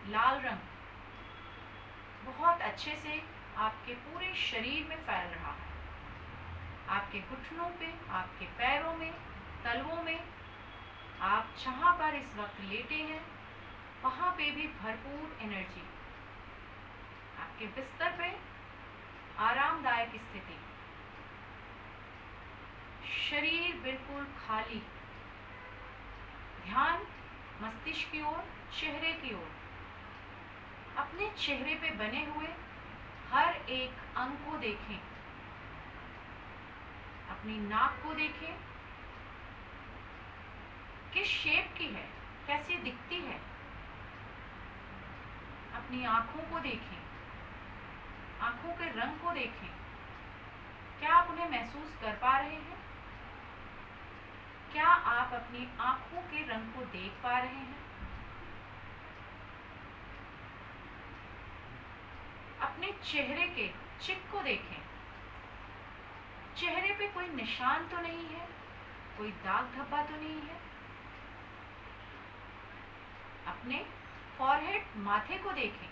लाल रंग बहुत अच्छे से आपके पूरे शरीर में फैल रहा है। आपके घुटनों पे, आपके पैरों में, तलवों में, आप जहाँ पर इस वक्त लेटे हैं वहाँ पे भी भरपूर एनर्जी। आपके बिस्तर पे आरामदायक स्थिति, शरीर बिल्कुल खाली, ध्यान मस्तिष्क की ओर, चेहरे की ओर। अपने चेहरे पे बने हुए हर एक अंग को देखें, अपनी नाक को देखें, किस शेप की है, कैसी दिखती है। अपनी आंखों को देखें, आंखों के रंग को देखें, क्या आप उन्हें महसूस कर पा रहे हैं? क्या आप अपनी आंखों के रंग को देख पा रहे हैं? अपने चेहरे के चिक को देखें, चेहरे पे कोई निशान तो नहीं है, कोई दाग धब्बा तो नहीं है। अपने फॉरहेड, माथे को देखें,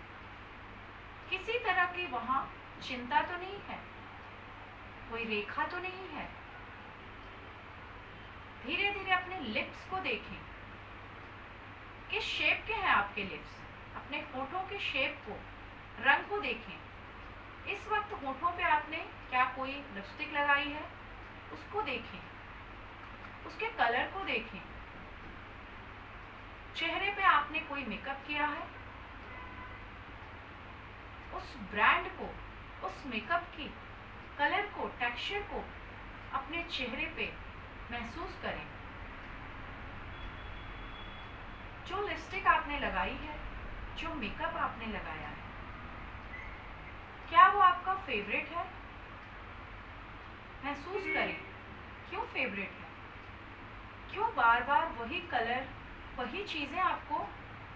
किसी तरह की वहां चिंता तो नहीं है, कोई रेखा तो नहीं है। धीरे धीरे अपने लिप्स को देखें, किस शेप के हैं आपके लिप्स। अपने होठों के शेप को, रंग को देखें। इस वक्त होठों पे आपने क्या कोई लिपस्टिक लगाई है, उसको देखें, उसके कलर को देखें। चेहरे पे आपने कोई मेकअप किया है, उस ब्रांड को, उस मेकअप की कलर को, टेक्सचर को अपने चेहरे पे महसूस करें। जो लिपस्टिक आपने लगाई है, जो मेकअप आपने लगाया है, क्या वो आपका फेवरेट है? महसूस करें, क्यों फेवरेट है? क्यों बार बार वही कलर, वही चीजें आपको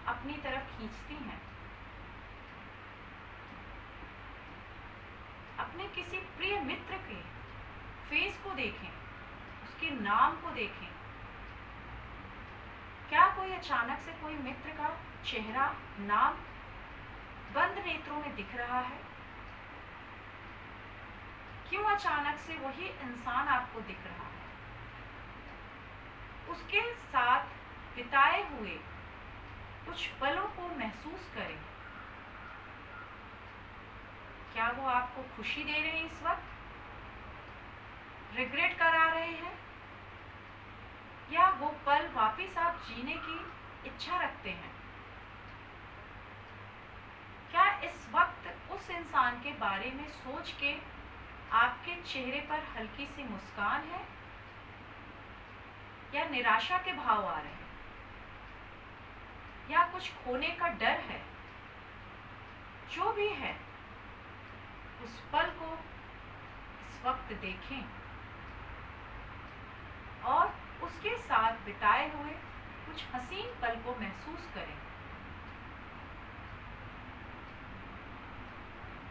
अपनी तरफ खींचती हैं? अपने किसी प्रिय मित्र के फेस को देखें, उसके नाम को देखें। क्या कोई अचानक से कोई मित्र का चेहरा, नाम बंद नेत्रों में दिख रहा है? क्यों अचानक से वही इंसान आपको दिख रहा है? उसके साथ बिताए हुए कुछ पलों को महसूस करें। क्या वो आपको खुशी दे रहे हैं इस वक्त? रिग्रेट करा रहे हैं? या वो पल वापिस आप जीने की इच्छा रखते हैं? क्या इस वक्त उस इंसान के बारे में सोच के आपके चेहरे पर हल्की सी मुस्कान है, या निराशा के भाव आ रहे हैं, या कुछ खोने का डर है? जो भी है, उस पल को इस वक्त देखें और उसके साथ बिताए हुए कुछ हसीन पल को महसूस करें।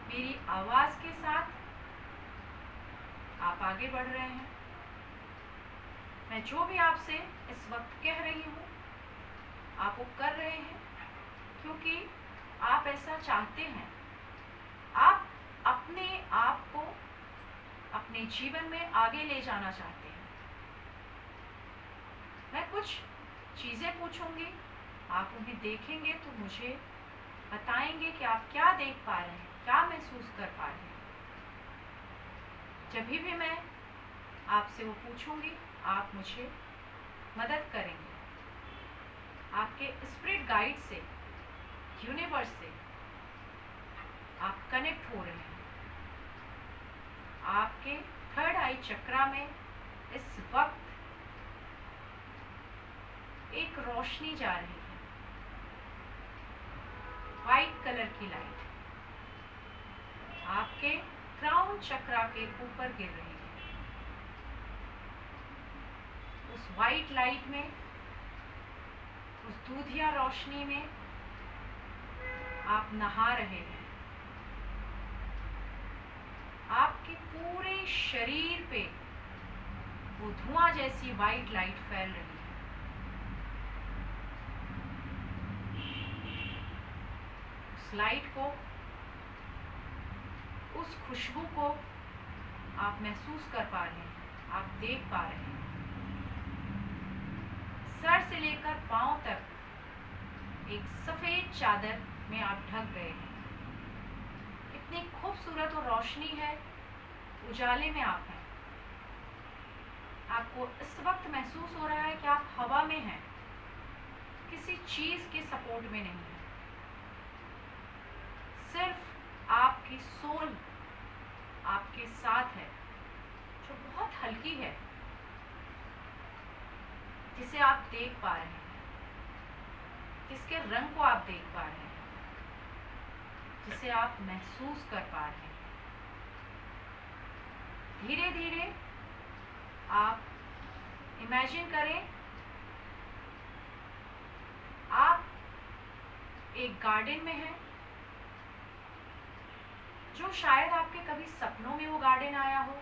मेरी आवाज के साथ आप आगे बढ़ रहे हैं। मैं जो भी आपसे इस वक्त कह रही हूँ, आप वो कर रहे हैं क्योंकि आप ऐसा चाहते हैं। आप अपने आप को अपने जीवन में आगे ले जाना चाहते हैं। मैं कुछ चीज़ें पूछूंगी, आप उन्हें देखेंगे तो मुझे बताएंगे कि आप क्या देख पा रहे हैं, क्या महसूस कर पा रहे हैं। जब भी मैं आपसे वो पूछूंगी, आप मुझे मदद करेंगे। आपके स्पिरिट गाइड से, यूनिवर्स से आप कनेक्ट हो रहे हैं। आपके थर्ड आई चक्रा में इस वक्त एक रोशनी जा रही है, वाइट कलर की लाइट आपके क्राउन चक्रा के ऊपर गिर रही है। उस वाइट लाइट में, उस दूधिया रोशनी में आप नहा रहे हैं। आपके पूरे शरीर पे वो धुआं जैसी वाइट लाइट फैल रही है। उस लाइट को, उस खुशबू को आप महसूस कर पा रहे हैं, आप देख पा रहे हैं। सर से लेकर पांव तक एक सफेद चादर में आप ढक गए हैं। इतनी खूबसूरत और रोशनी है, उजाले में आप हैं। आपको इस वक्त महसूस हो रहा है कि आप हवा में हैं, किसी चीज के सपोर्ट में नहीं है। सिर्फ आपकी सोल आपके साथ है, जो बहुत हल्की है, जिसे आप देख पा रहे हैं, जिसके रंग को आप देख पा रहे हैं, जिसे आप महसूस कर पा रहे हैं। धीरे धीरे आप इमेजिन करें, आप एक गार्डन में हैं, जो शायद आपके कभी सपनों में वो गार्डन आया हो।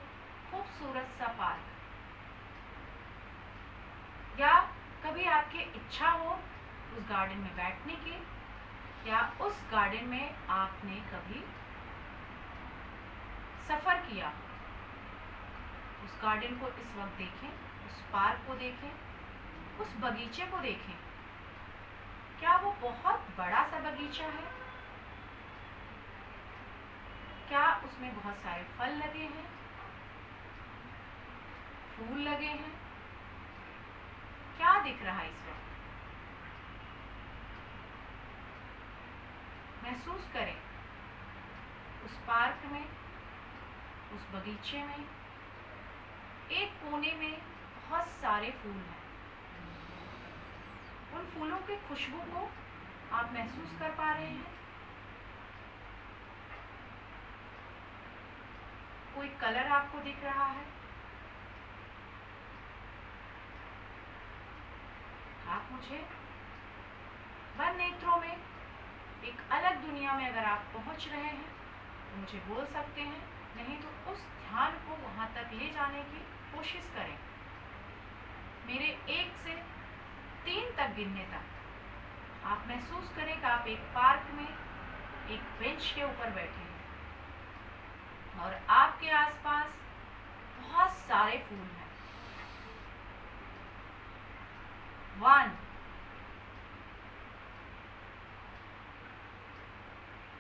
खूबसूरत सा पार्क, या कभी आपकी इच्छा हो उस गार्डन में बैठने की, या उस गार्डन में आपने कभी सफर किया। उस गार्डन को इस वक्त देखें, उस पार्क को देखें, उस बगीचे को देखें। क्या वो बहुत बड़ा सा बगीचा है? क्या उसमें बहुत सारे फल लगे हैं, फूल लगे हैं? क्या दिख रहा है इस वक्त? महसूस करें, उस पार्क में, उस बगीचे में एक कोने में बहुत सारे फूल हैं। उन फूलों की खुशबू को आप महसूस कर पा रहे हैं। कोई कलर आपको दिख रहा है। आप मुझे बंद नेत्रों में एक अलग दुनिया में अगर आप पहुंच रहे हैं तो मुझे बोल सकते हैं, नहीं तो उस ध्यान को वहां तक ले जाने की कोशिश करें। मेरे 1 से 3 तक गिनने तक आप महसूस करें कि आप एक पार्क में एक बेंच के ऊपर बैठे हैं और आपके आसपास बहुत सारे फूल हैं। 1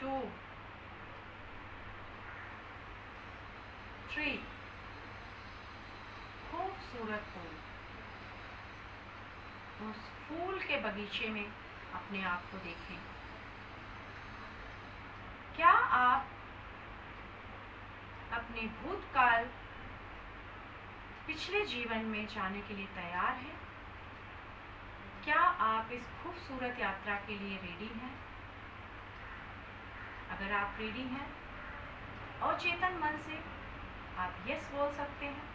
2 3 खूबसूरत फूल। उस फूल के बगीचे में अपने आप को देखें। क्या आप अपने भूतकाल, पिछले जीवन में जाने के लिए तैयार हैं? क्या आप इस खूबसूरत यात्रा के लिए रेडी हैं? अगर आप रेडी हैं, और चेतन मन से आप यस बोल सकते हैं।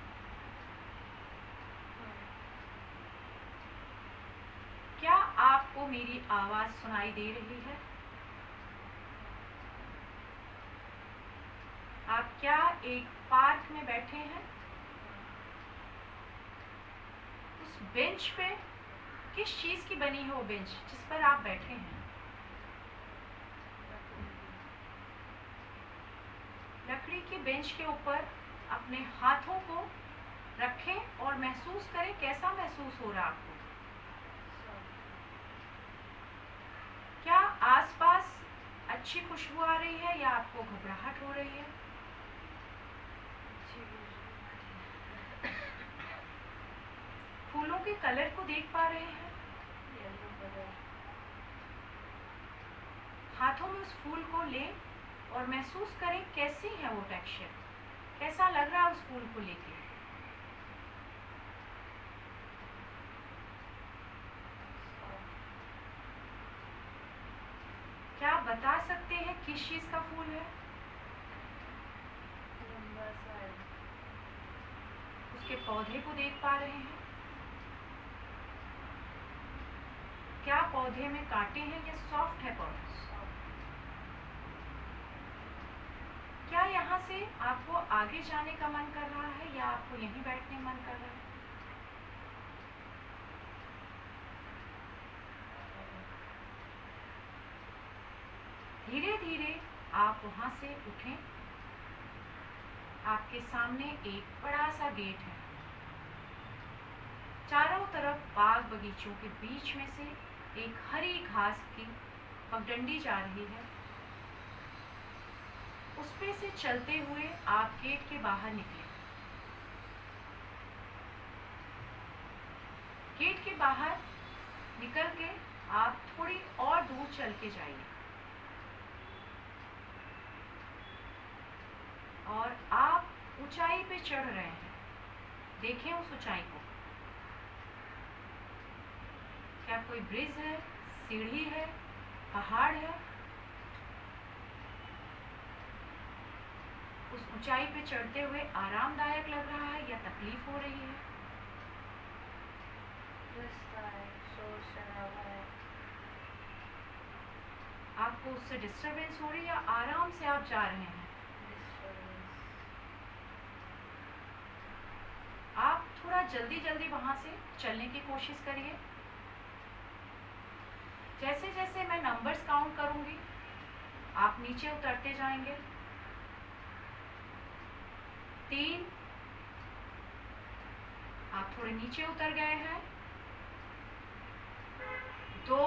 क्या आपको मेरी आवाज सुनाई दे रही है? आप क्या एक पार्क में बैठे हैं? उस बेंच पे किस चीज की बनी है वो बेंच जिस पर आप बैठे हैं? लकड़ी की बेंच के ऊपर अपने हाथों को रखें और महसूस करें कैसा महसूस हो रहा है आपको। क्या आसपास अच्छी खुशबू आ रही है या आपको घबराहट हो रही है? फूलों के कलर को देख पा रहे हैं? हाथों में उस फूल को लें और महसूस करें कैसी है वो टेक्सचर, कैसा लग रहा है उस फूल को लेके। क्या आप बता सकते हैं किस चीज का फूल है? उसके पौधे को देख पा रहे हैं? क्या पौधे में कांटे हैं या सॉफ्ट है पौधा? क्या यहाँ से आपको आगे जाने का मन कर रहा है या आपको यहीं बैठने मन कर रहा है? धीरे धीरे आप वहाँ से उठें। आपके सामने एक बड़ा सा गेट है। चारों तरफ बाग बगीचों के बीच में से एक हरी घास की पगडंडी जा रही है। उस पे से चलते हुए आप गेट के बाहर निकले। गेट के बाहर निकल के आप थोड़ी और दूर चल के जाइए और आप ऊंचाई पे चढ़ रहे हैं। देखें उस ऊंचाई को। क्या कोई ब्रिज है, सीढ़ी है, पहाड़ है? उस ऊंचाई पे चढ़ते हुए आरामदायक लग रहा है या तकलीफ हो रही है? शोर शराबा है। आपको उससे डिस्टरबेंस हो रही है या आराम से आप जा रहे हैं? आप थोड़ा जल्दी जल्दी वहां से चलने की कोशिश करिए। जैसे जैसे मैं नंबर्स काउंट करूंगी आप नीचे उतरते जाएंगे। 3, आप थोड़े नीचे उतर गए हैं। 2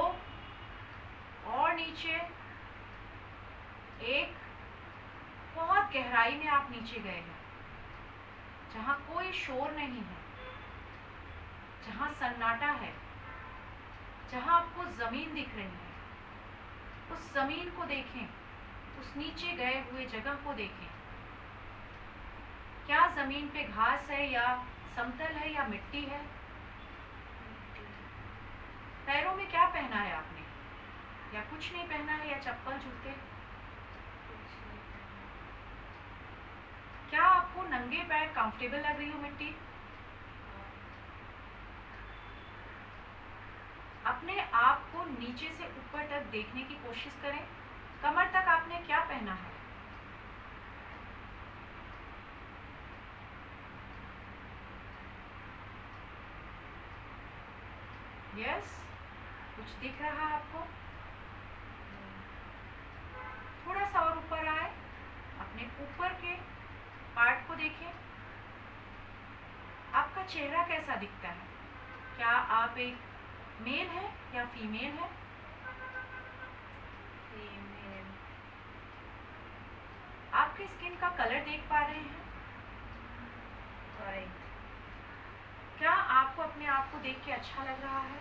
और नीचे। 1, बहुत गहराई में आप नीचे गए हैं जहां कोई शोर नहीं है, जहां सन्नाटा है, जहां आपको जमीन दिख रही है। उस जमीन को देखें, उस नीचे गए हुए जगह को देखें। क्या जमीन पे घास है या समतल है या मिट्टी है? पैरों में क्या पहना है आपने? या कुछ नहीं पहना है या चप्पल जूते? क्या आपको नंगे पैर कंफर्टेबल लग रही हो मिट्टी? अपने आप को नीचे से ऊपर तक देखने की कोशिश करें। कमर तक आपने क्या पहना है? यस, कुछ दिख रहा है आपको? थोड़ा सा और ऊपर आए, अपने ऊपर के पार्ट को देखें। आपका चेहरा कैसा दिखता है? क्या आप एक मेल है या फीमेल है? फीमेल। आपके स्किन का कलर देख पा रहे हैं? वाइट। क्या आपको अपने आप को देख के अच्छा लग रहा है?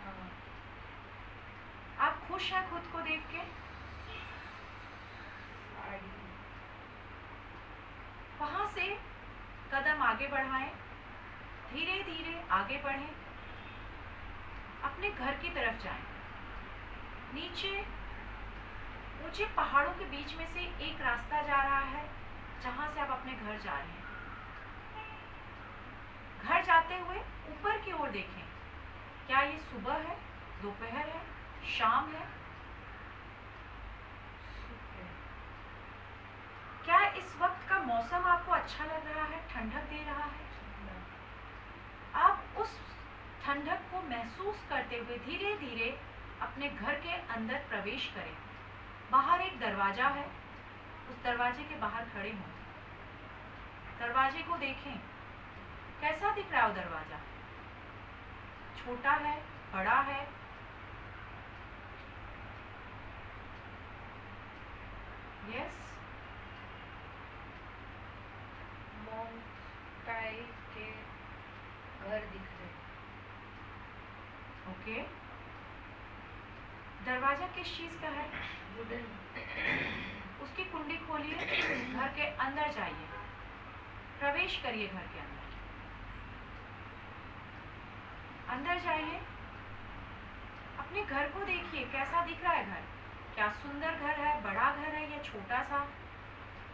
हाँ। आप खुश हैं खुद को देख के? वहां से कदम आगे बढ़ाएं, धीरे धीरे आगे बढ़ें, अपने घर की तरफ जाएं। नीचे ऊंचे पहाड़ों के बीच में से एक रास्ता जा रहा है जहां से आप अपने घर जा रहे हैं। घर जाते हुए ऊपर की ओर देखें। क्या ये सुबह है, दोपहर है, शाम है? क्या इस वक्त का मौसम आपको अच्छा लग रहा है, ठंडक दे रहा है? आप उस ठंडक को महसूस करते हुए धीरे धीरे अपने घर के अंदर प्रवेश करें। बाहर एक दरवाजा है, उस दरवाजे के बाहर खड़े हों। दरवाजे को देखें, कैसा दिख रहा है वो दरवाजा? छोटा है, बड़ा है? यस। के घर दिख रहे। ओके। दरवाजा किस चीज का है? वुडन। उसकी कुंडी खोलिए, घर के अंदर जाइए, प्रवेश करिए घर के अंदर। अंदर जाइए, अपने घर को देखिए, कैसा दिख रहा है घर? क्या सुंदर घर है, बड़ा घर है या छोटा सा?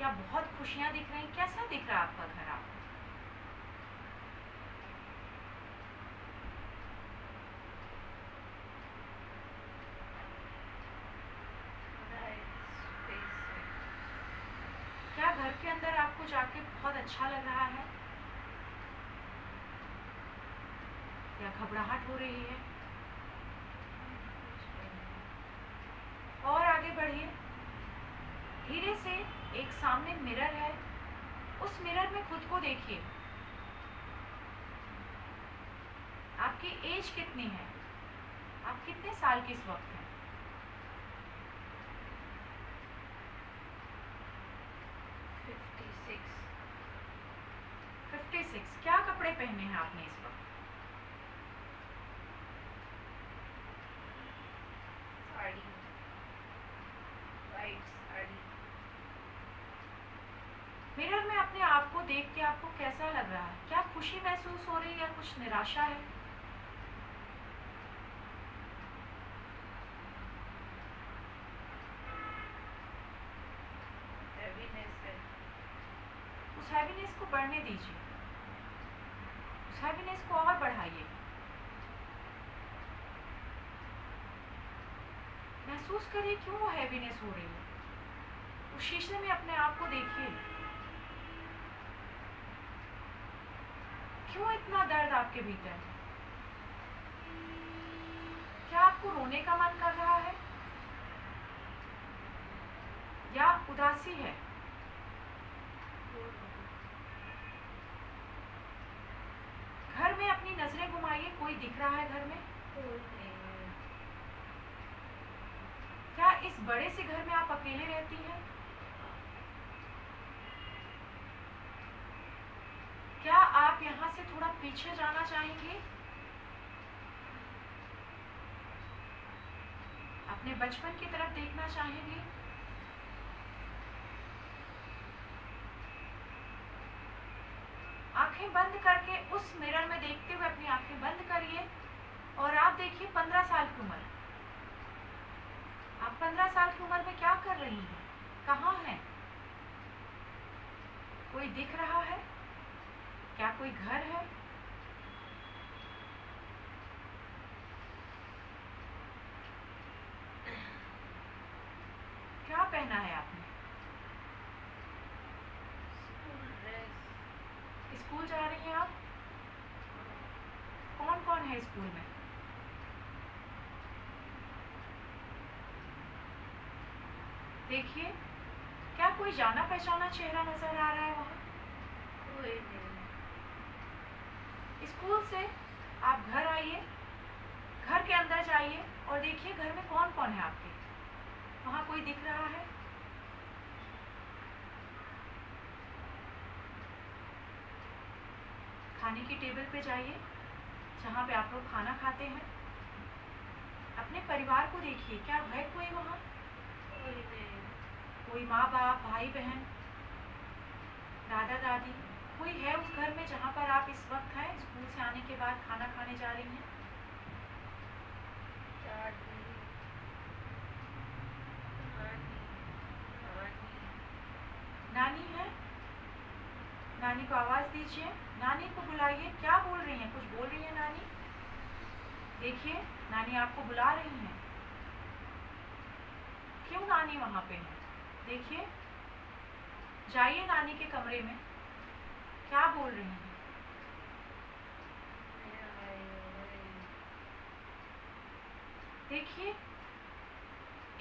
या बहुत खुशियां दिख रही? कैसा दिख रहा है आपका घर आपको? क्या घर के अंदर आपको जाके बहुत अच्छा लग रहा है या घबराहट हो रही है? और आगे बढ़ एक सामने मिरर है, उस मिरर में खुद को देखिए। आपकी एज कितनी है? आप कितने साल के इस वक्त हैं? 56 56। क्या कपड़े पहने हैं आपने इस वक्त? साड़ी, वाइट साड़ी। मिरर में अपने आप को देख के आपको कैसा लग रहा है? क्या खुशी महसूस हो रही है या कुछ निराशा है? हैवीनेस है। उस हैवीनेस को बढ़ने दीजिए, उस हैवीनेस को और बढ़ाइए। महसूस करिए क्यों वो हैवीनेस हो रही है। उस शीशे में अपने आप को देखिए। क्यों इतना दर्द आपके भीतर? क्या आपको रोने का मन कर रहा है या उदासी है? घर में अपनी नजरें घुमाइए, कोई दिख रहा है घर में? क्या इस बड़े से घर में आप अकेले रहती हैं? क्या आप यहाँ से थोड़ा पीछे जाना चाहेंगे? अपने बचपन की तरफ देखना चाहेंगे? आंखें बंद करके उस मिरर में देखते हुए अपनी आंखें बंद करिए और आप देखिए 15 साल की उम्र। आप 15 साल की उम्र में क्या कर रही हैं? कहाँ हैं? कोई दिख रहा है? क्या कोई घर है? क्या पहना है आपने? School dress. स्कूल जा रही हैं आप? कौन कौन है स्कूल में? देखिए, क्या कोई जाना पहचाना चेहरा नजर आ रहा है वहाँ? कोई नहीं। स्कूल से आप घर आइए, घर के अंदर जाइए और देखिए घर में कौन कौन है आपके। वहाँ कोई दिख रहा है? खाने की टेबल पे जाइए जहाँ पे आप लोग खाना खाते हैं। अपने परिवार को देखिए, क्या है कोई वहाँ? कोई नहीं। कोई माँ बाप, भाई बहन, दादा दादी, कोई है उस घर में जहाँ पर आप इस वक्त हैं? स्कूल से आने के बाद खाना खाने जा रही हैं। दादी, नानी, नानी है? नानी को आवाज दीजिए, नानी को बुलाइए। क्या बोल रही हैं? कुछ बोल रही है नानी? देखिए, नानी आपको बुला रही हैं। क्यों नानी वहाँ पे है? देखिए, जाइए नानी के कमरे में। क्या बोल रही हैं? देखिए,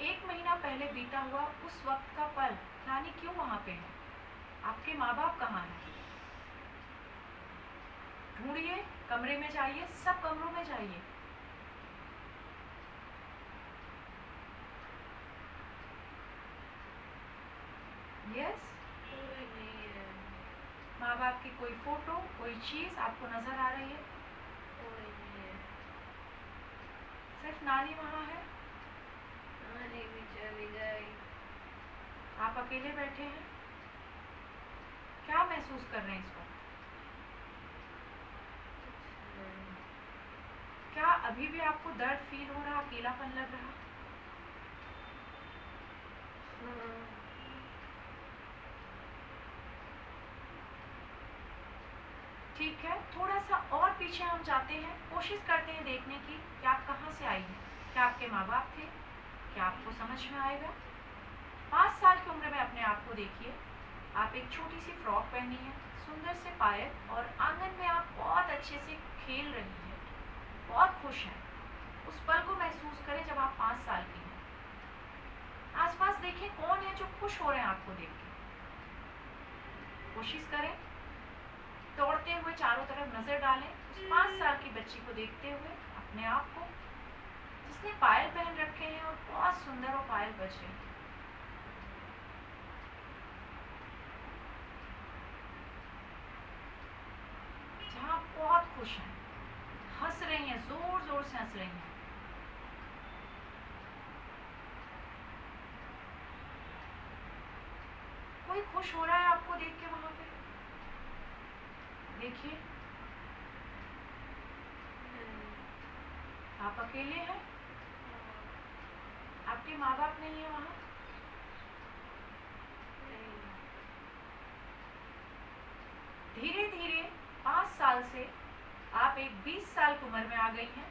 1 महीना पहले बीता हुआ उस वक्त का पल, नानी क्यों वहाँ पे है? आपके माँ बाप कहाँ हैं? ढूंढिए, कमरे में जाइए, सब कमरों में जाइए। यस, कोई नहीं है। माँ बाप की कोई फोटो, कोई चीज आपको नजर आ रही है? कोई नहीं है। सिर्फ नानी वहाँ है? नानी भी चली गई। आप अकेले बैठे हैं? क्या महसूस कर रहे हैं इस वक्त? क्या अभी भी आपको दर्द फील हो रहा, अकेलापन लग रहा? ठीक है, थोड़ा सा और पीछे हम जाते हैं, कोशिश करते हैं देखने की कि आप कहाँ से आई हैं। क्या आपके माँ बाप थे? क्या आपको समझ में आएगा? 5 साल की उम्र में अपने आप को देखिए। आप एक छोटी सी फ्रॉक पहनी है, सुंदर से पायल, और आंगन में आप बहुत अच्छे से खेल रही हैं, बहुत खुश हैं। उस पल को महसूस करें जब आप 5 साल की हैं। आसपास देखें कौन है जो खुश हो रहे हैं आपको देख के। कोशिश करें, दौड़ते हुए चारों तरफ नजर डालें उस 5 साल की बच्ची को देखते हुए अपने आप को, जिसने पायल पहन रखे हैं और बहुत सुंदर वो पायल बज रही है। जहाँ बहुत खुश हैं, हंस रही हैं, जोर जोर से हंस रही हैं। कोई खुश हो रहा है आपको देख के वहां पे? देखिए, आप अकेले हैं, आपके माँ बाप नहीं है वहां। धीरे धीरे 5 साल से आप एक 20 साल की उम्र में आ गई हैं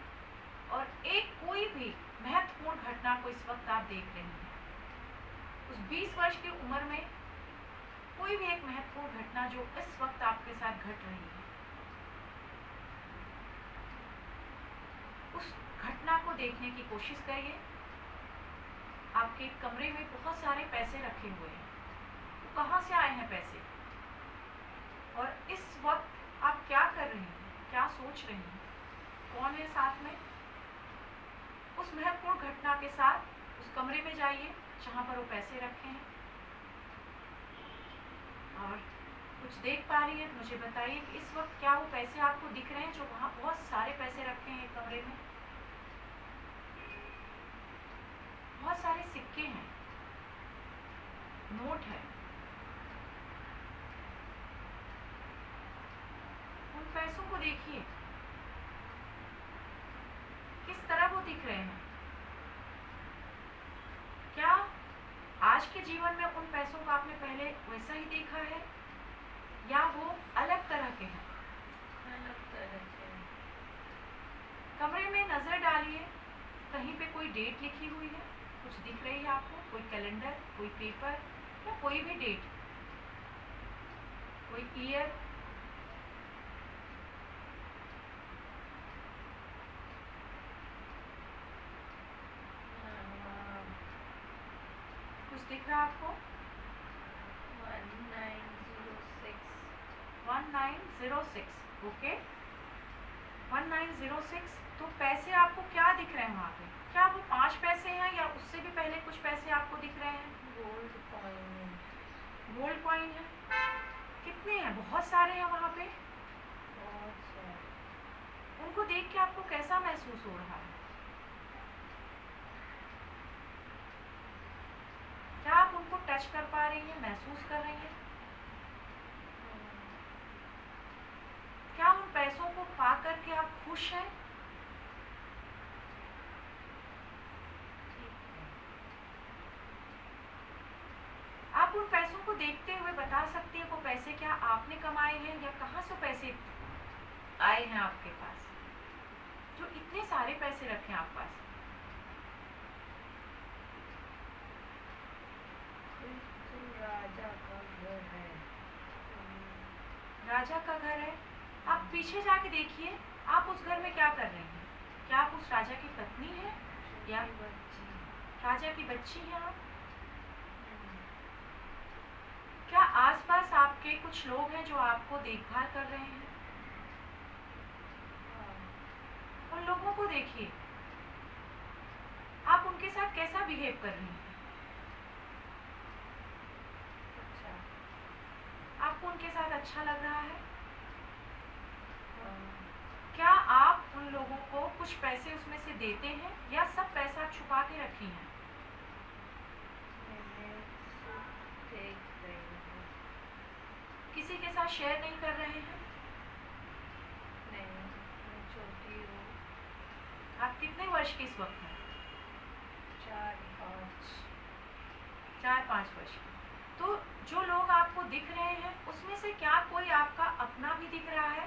और एक कोई भी महत्वपूर्ण घटना को इस वक्त आप देख रही हैं। उस 20 वर्ष की उम्र में कोई भी एक महत्वपूर्ण घटना जो इस वक्त आपके साथ घट रही है, उस घटना को देखने की कोशिश करिए। आपके कमरे में बहुत सारे पैसे रखे हुए हैं, तो कहाँ से आए हैं पैसे? और इस वक्त आप क्या कर रही हैं, क्या सोच रही हैं? कौन है साथ में? उस महत्वपूर्ण घटना के साथ उस कमरे में जाइए जहाँ पर वो पैसे रखे हैं, और कुछ देख पा रही है तो मुझे बताइए कि इस वक्त क्या वो पैसे आपको दिख रहे हैं जो वहाँ बहुत सारे पैसे रखे हैं एक कमरे में? बहुत सारे सिक्के हैं, नोट है। उन पैसों को देखिए, किस तरह वो दिख रहे हैं। क्या आज के जीवन में उन पैसों को आपने पहले वैसा ही देखा है या वो अलग तरह के हैं? अलग तरह के। कमरे में नजर डालिए, कहीं पे कोई डेट लिखी हुई है, कुछ दिख रही है आपको? कोई कैलेंडर, कोई पेपर या कोई भी डेट, कोई ईयर? कुछ दिख रहा है आपको? 1906। ओके, 1906। तो पैसे आपको क्या दिख रहे हैं वहाँ पे? क्या वो 5 पैसे हैं या उससे भी पहले कुछ पैसे आपको दिख रहे हैं? Gold coin. गोल्ड कॉइन है। कितने हैं? बहुत सारे हैं वहाँ पे। बहुत सारे। उनको देख के आपको कैसा महसूस हो रहा है? क्या आप उनको टच कर पा रही हैं, महसूस कर रही हैं? क्या उन पैसों को पा करके आप खुश हैं? आप उन पैसों को देखते हुए बता सकती है वो पैसे क्या आपने कमाए हैं या कहाँ से पैसे आए हैं आपके पास, जो इतने सारे पैसे रखे हैं आप पास? राजा का घर है। राजा का घर है। आप पीछे जाके देखिए, आप उस घर में क्या कर रहे हैं? क्या आप उस राजा की पत्नी हैं या बच्ची। राजा की बच्ची हैं आप? क्या आसपास आपके कुछ लोग हैं जो आपको देखभाल कर रहे हैं? उन लोगों को देखिए, आप उनके साथ कैसा बिहेव कर रही हैं? अच्छा। आपको उनके साथ अच्छा लग रहा है? क्या आप उन लोगों को कुछ पैसे उसमें से देते हैं या सब पैसा आप छुपा के रखी हैं? किसी के साथ शेयर नहीं कर रहे हैं? नहीं, मैं छोटी हूँ। आप कितने वर्ष की इस वक्त हैं? 4-5 वर्ष की। तो जो लोग आपको दिख रहे हैं उसमें से क्या कोई आपका अपना भी दिख रहा है?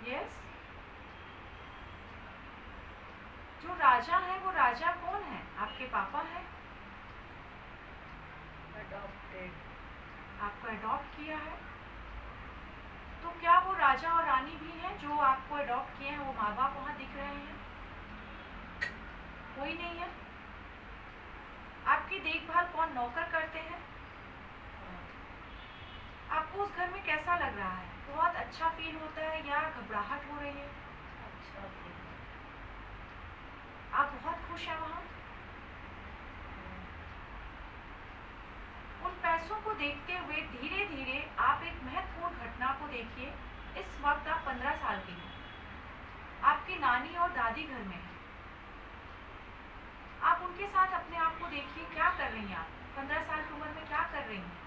यस। जो राजा है वो राजा कौन है? आपके पापा हैं? अडॉप्टेड। आपको अडॉप्ट किया है? तो क्या वो राजा और रानी भी हैं जो आपको अडॉप्ट किए हैं, वो माँ बाप वहाँ दिख रहे हैं? कोई नहीं है। आपकी देखभाल कौन नौकर करते हैं? आपको उस घर में कैसा लग रहा है? बहुत अच्छा फील होता है या घबराहट हो रही है? अच्छा फील। आप बहुत खुश हैं वहाँ? उन पैसों को देखते हुए धीरे धीरे आप एक महत्वपूर्ण घटना को देखिए। इस वक्त आप 15 साल की हैं। आपकी नानी और दादी घर में हैं। आप उनके साथ अपने आप को देखिए, क्या कर रही हैं आप? 15 साल की उम्र में क्या कर रही हैं?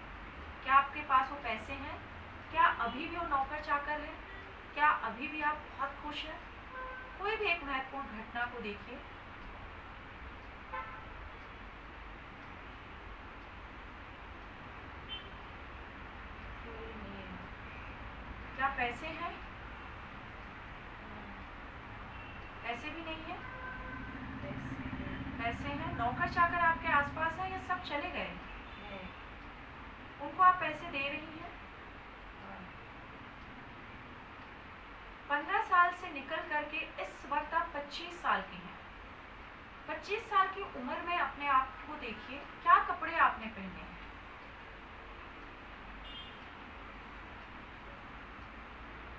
क्या आपके पास वो पैसे हैं? क्या अभी भी वो नौकर चाकर है? क्या अभी भी आप बहुत खुश हैं? कोई भी एक महत्वपूर्ण घटना को देखिए। कोई नहीं है। क्या पैसे हैं? हाँ, पैसे भी नहीं है। पैसे हैं। पैसे हैं। नौकर चाकर आपके आसपास हैं या सब चले गए? है। उनको आप पैसे दे रही हैं। हाँ, 15 साल से निकल करके इस वक्त आप 25 साल की हैं। 25 साल की उम्र में अपने आप को देखिए, क्या कपड़े आपने पहने हैं?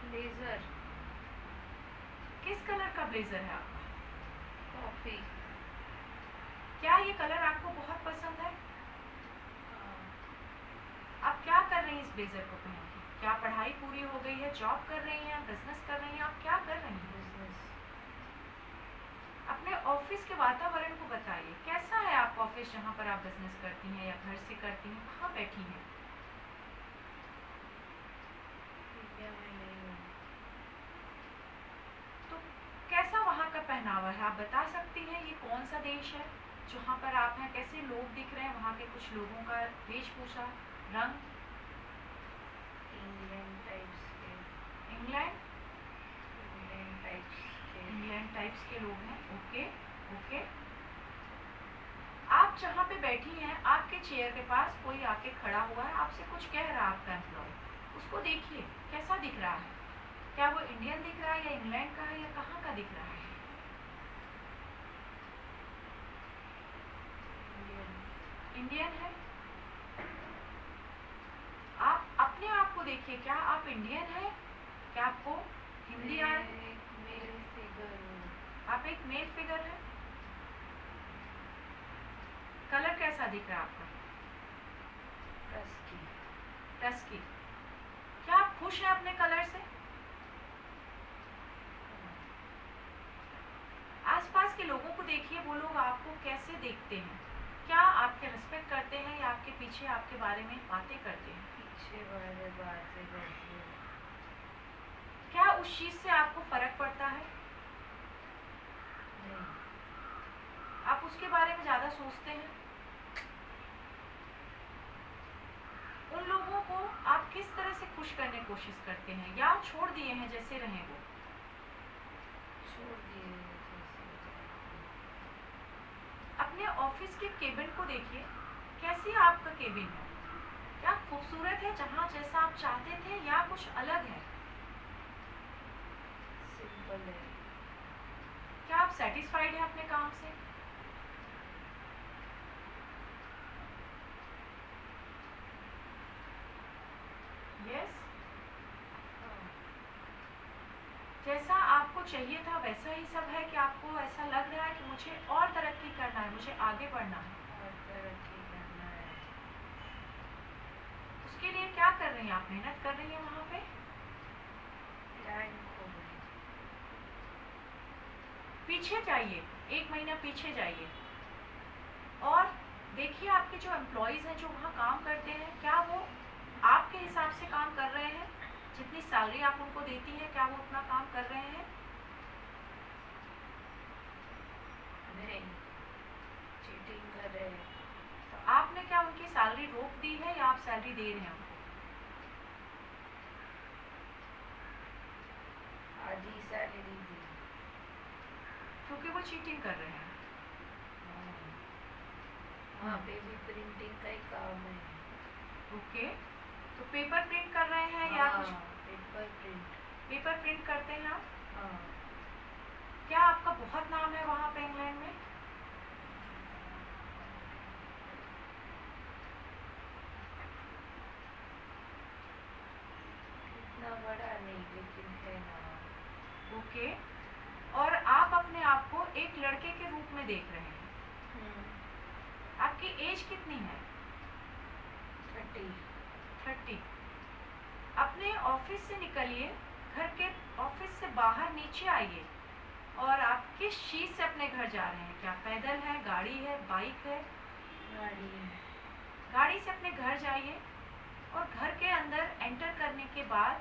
ब्लेजर। किस कलर का ब्लेजर है आपका? कॉफी। क्या ये कलर आपको बहुत पसंद है? हाँ, आप क्या कर रही हैं इस ब्लेजर को पहन के? क्या पढ़ाई पूरी हो गई है? जॉब कर रही हैं? बिजनेस कर रही हैं? आप क्या कर रही हैं? बिजनेस। अपने ऑफिस के वातावरण को बताइए, कैसा है आपका ऑफिस जहाँ पर आप बिजनेस करती हैं या घर से करती हैं? कहाँ बैठी हैं? इंडिया में नहीं हूँ। तो कैसा वहाँ का पहनावा है? आप बता सकती हैं ये कौन सा देश है जहाँ पर आप हैं? कैसे लोग दिख रहे हैं वहाँ के? कुछ लोगों का वेशभूषा, रंग? इंग्लैंड टाइप्स के। इंग्लैंड? इंग्लैंड टाइप्स के। इंग्लैंड टाइप्स के लोग हैं। Okay okay. आप जहाँ पे बैठी हैं, आपके चेयर के पास कोई आके खड़ा हुआ है, आपसे कुछ कह रहा है आपका एम्प्लॉय। उसको देखिए, कैसा दिख रहा है? क्या वो इंडियन दिख रहा है या इंग्लैंड का है या कहाँ का दिख रहा है? इंडियन। इंडियन है। आप अपने आप को देखिए, क्या आप इंडियन हैं? क्या आपको हिंदी आ रही? मैं एक मेल फिगर हूँ। आप एक मेल फिगर है। कलर कैसा दिख रहा है आपका? टस्की। टस्की। क्या आप खुश हैं अपने कलर से? आसपास के लोगों को देखिए, वो लोग आपको कैसे देखते हैं? क्या आपके रिस्पेक्ट करते हैं या आपके पीछे आपके बारे में बातें करते हैं? पीछे वाले बातें करते हैं। क्या उस चीज से आपको फर्क पड़ता है? नहीं। आप उसके बारे में ज्यादा सोचते हैं? उन लोगों को आप किस तरह से खुश करने की कोशिश करते हैं या छोड़ दिए हैं जैसे रहे वो? छोड़ दिए जैसे। अपने ऑफिस के केबिन को देखिए, कैसी आपका केबिन है? क्या खूबसूरत है, जहाँ जैसा आप चाहते थे, या कुछ अलग है? सिंपल है। क्या आप सेटिस्फाइड हैं अपने काम से? यस। हाँ, जैसा आपको चाहिए था वैसा ही सब है कि आपको ऐसा लग रहा है कि मुझे और तरक्की करना है, मुझे आगे बढ़ना है? और तरक्की करना है। उसके लिए क्या कर रही हैं आप? मेहनत कर रही हैं वहाँ पे? लैंड खो गई। पीछे जाइए, 1 महीना पीछे जाइए और देखिए आपके जो एम्प्लॉयज़ हैं जो वहाँ काम करते हैं, क्या वो आपके हिसाब से काम कर रहे हैं? जितनी सैलरी आप उनको देती हैं, क्या वो उतना काम कर रहे हैं? नहीं, चीटिंग कर रहे हैं। तो आपने क्या उनकी सैलरी रोक दी है या आप सैलरी दे रहे हैं उनको? आधी सैलरी दी। क्योंकि वो चीटिंग कर रहे हैं। हाँ, वहाँ पे भी प्रिंटिंग का ही काम है। ओके, तो पेपर प्रिंट कर रहे हैं या हाँ, कुछ पेपर प्रिंट। पेपर प्रिंट करते हैं आप? हाँ। क्या आपका बहुत नाम है वहाँ पे इंग्लैंड में? इतना बड़ा नहीं, लेकिन है ना। ओके। और आप अपने आप को एक लड़के के रूप में देख रहे हैं। आपकी एज कितनी है? 30। अपने ऑफिस से निकलिए, घर के ऑफिस से बाहर नीचे आइए, और आप किस चीज़ से अपने घर जा रहे हैं? क्या पैदल है, गाड़ी है, बाइक है? गाड़ी है। गाड़ी से अपने घर जाइए, और घर के अंदर एंटर करने के बाद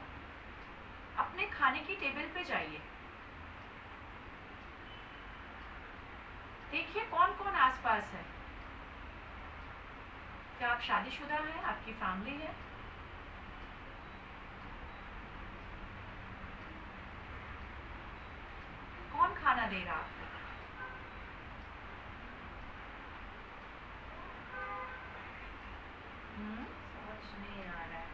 अपने खाने की टेबल पे जाइए। देखिए कौन कौन आसपास है। क्या आप शादीशुदा हैं? आपकी फैमिली है? कौन खाना दे रहा आपको? समझ नहीं आ रहा है।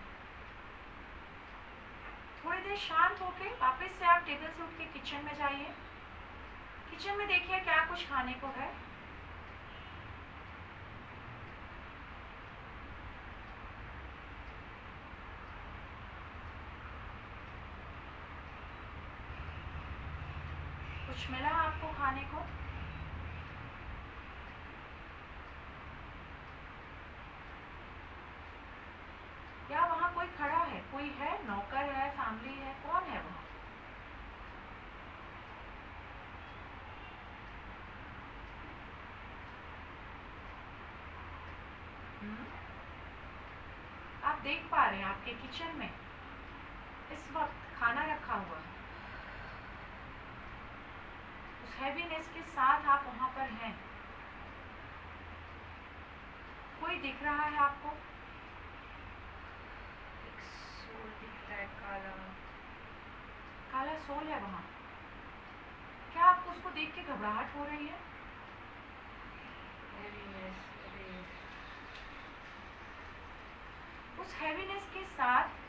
थोड़ी देर शांत होके वापस से आप टेबल से उठ के किचन में जाइए। किचन में देखिए क्या कुछ खाने को है। कुछ मिला आपको खाने को? क्या वहाँ कोई खड़ा है? कोई है? नौकर है, फैमिली है, कौन है वहाँ? आप देख पा रहे हैं आपके किचन में इस वक्त खाना रखा हुआ है। उस हैवीनेस के साथ आप वहाँ पर हैं। कोई दिख रहा है आपको? एक सोल दिख रहा है, काला। काला सोल है वहाँ। क्या आपको उसको देख के घबराहट हो रही है? Heaviness, अरे उस हैवीनेस के साथ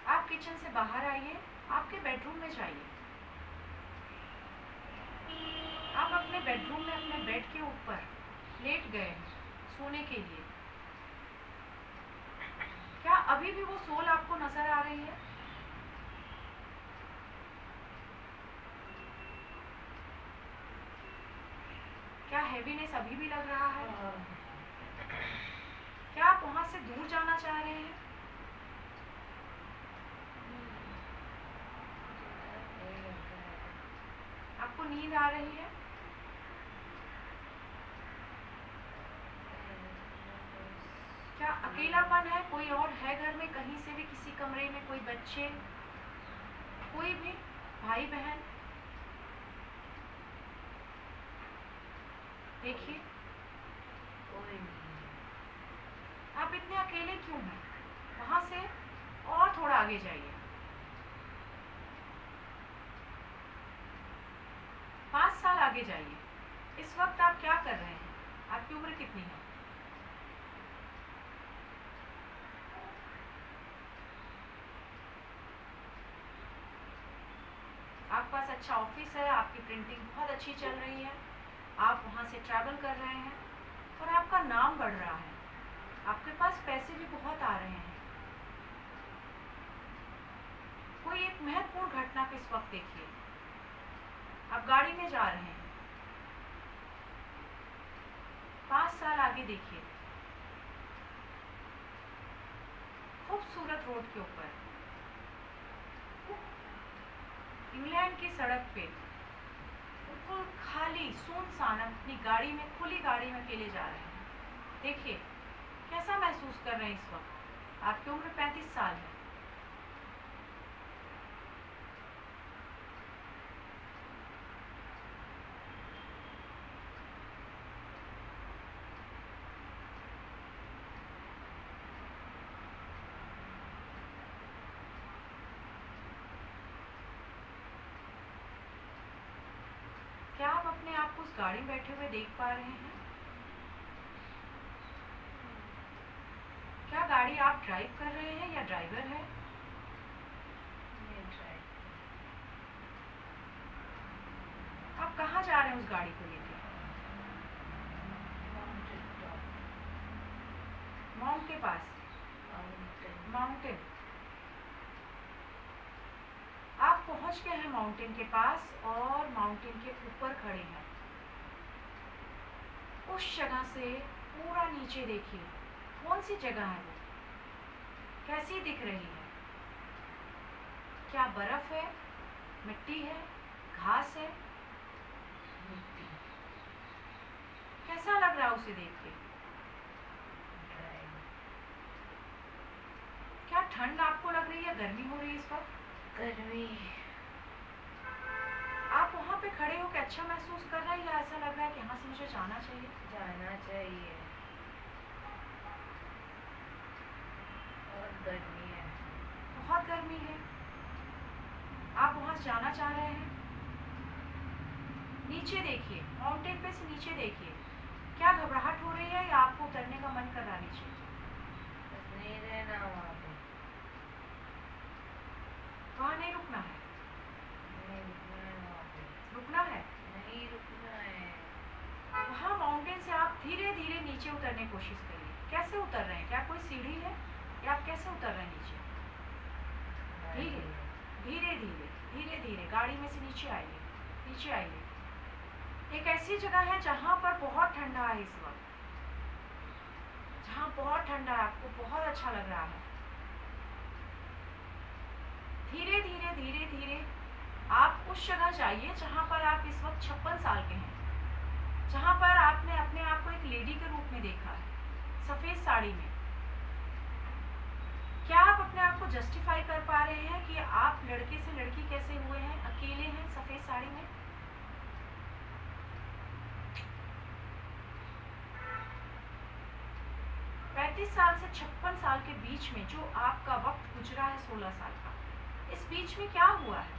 आप किचन से बाहर आइए, आपके बेडरूम में जाइए। आप अपने बेडरूम में अपने बेड के ऊपर लेट गए हैं सोने के लिए। क्या अभी भी वो सोल आपको नजर आ रही है? क्या हैवीनेस अभी भी लग रहा है? क्या आप वहां से दूर जाना चाह रहे हैं? आपको नींद आ रही है? क्या अकेलापन है? कोई और है घर में? कहीं से भी, किसी कमरे में कोई बच्चे, कोई भी भाई बहन? देखिए कोई नहीं। आप इतने अकेले क्यों हैं? वहां से और थोड़ा आगे जाइए। 5 साल आगे जाइए। इस वक्त आप क्या कर रहे हैं? आपकी उम्र कितनी है? आपके पास अच्छा ऑफिस है, आपकी प्रिंटिंग बहुत अच्छी चल रही है, आप वहाँ से ट्रैवल कर रहे हैं और आपका नाम बढ़ रहा है, आपके पास पैसे भी बहुत आ रहे हैं। कोई एक महत्वपूर्ण घटना को इस वक्त देखिए। आप गाड़ी में जा रहे हैं। 5 साल आगे देखिए, खूबसूरत रोड के ऊपर इंग्लैंड की सड़क पे बिल्कुल खाली सुनसान अपनी गाड़ी में, खुली गाड़ी में अकेले जा रहे हैं। देखिए कैसा महसूस कर रहे हैं इस वक्त। आपकी उम्र 35 साल है। क्या आप अपने आप को उस गाड़ी में बैठे हुए देख पा रहे हैं? क्या गाड़ी आप ड्राइव कर रहे हैं या ड्राइवर है? हैं उस गाड़ी को लेके? Mountain top. माउंट के पास, Mountain. माउंटेन। आप पहुंच गए हैं माउंटेन के पास और माउंटेन के ऊपर खड़े हैं। उस जगह से पूरा नीचे देखिए, कौन सी जगह है वो, कैसी दिख रही है? क्या बर्फ है, मिट्टी है, घास है? मिट्टी. कैसा लग रहा है उसे देख के? Dry. क्या ठंड आपको लग रही है, गर्मी हो रही है इस वक्त? गर्मी. आप वहाँ पे खड़े हो के अच्छा महसूस कर रहे हैं या ऐसा लग रहा है कि यहाँ से मुझे जाना चाहिए? जाना चाहिए. और गर्मी है. बहुत गर्मी है। आप वहाँ से जाना चाह रहे हैं? नीचे देखिए, माउंटेन पे से नीचे देखिए, क्या घबराहट हो रही है या आपको उतरने का मन कर रहा है नीचे? बस नहीं रहना वहाँ पे. वहाँ नहीं रुकना है? नहीं रुकना है वहाँ पे. रुकना है। नहीं रुकना है. वहाँ माउंटेन से आप धीरे धीरे नीचे उतरने की कोशिश करिए। कैसे उतर रहे हैं? क्या कोई सीढ़ी है या आप कैसे उतर रहे हैं नीचे? धीरे धीरे धीरे धीरे धीरे गाड़ी में से नीचे आइए, नीचे आइए। एक ऐसी जगह है जहाँ पर बहुत ठंडा है इस वक्त, जहाँ बहुत ठंडा है, आपको बहुत अच्छा लग रहा है। धीरे धीरे धीरे धीरे आप उस जगह जाइए जहाँ पर आप इस वक्त 56 साल के हैं, जहाँ पर आपने अपने आप को एक लेडी के रूप में देखा है, सफ़ेद साड़ी में। क्या आप अपने आप को जस्टिफाई कर पा रहे हैं कि आप लड़के से लड़की कैसे हुए हैं, अकेले हैं सफ़ेद साड़ी में? साल से 56 साल के बीच में जो आपका वक्त गुजरा है 16 साल का, इस बीच में क्या हुआ है?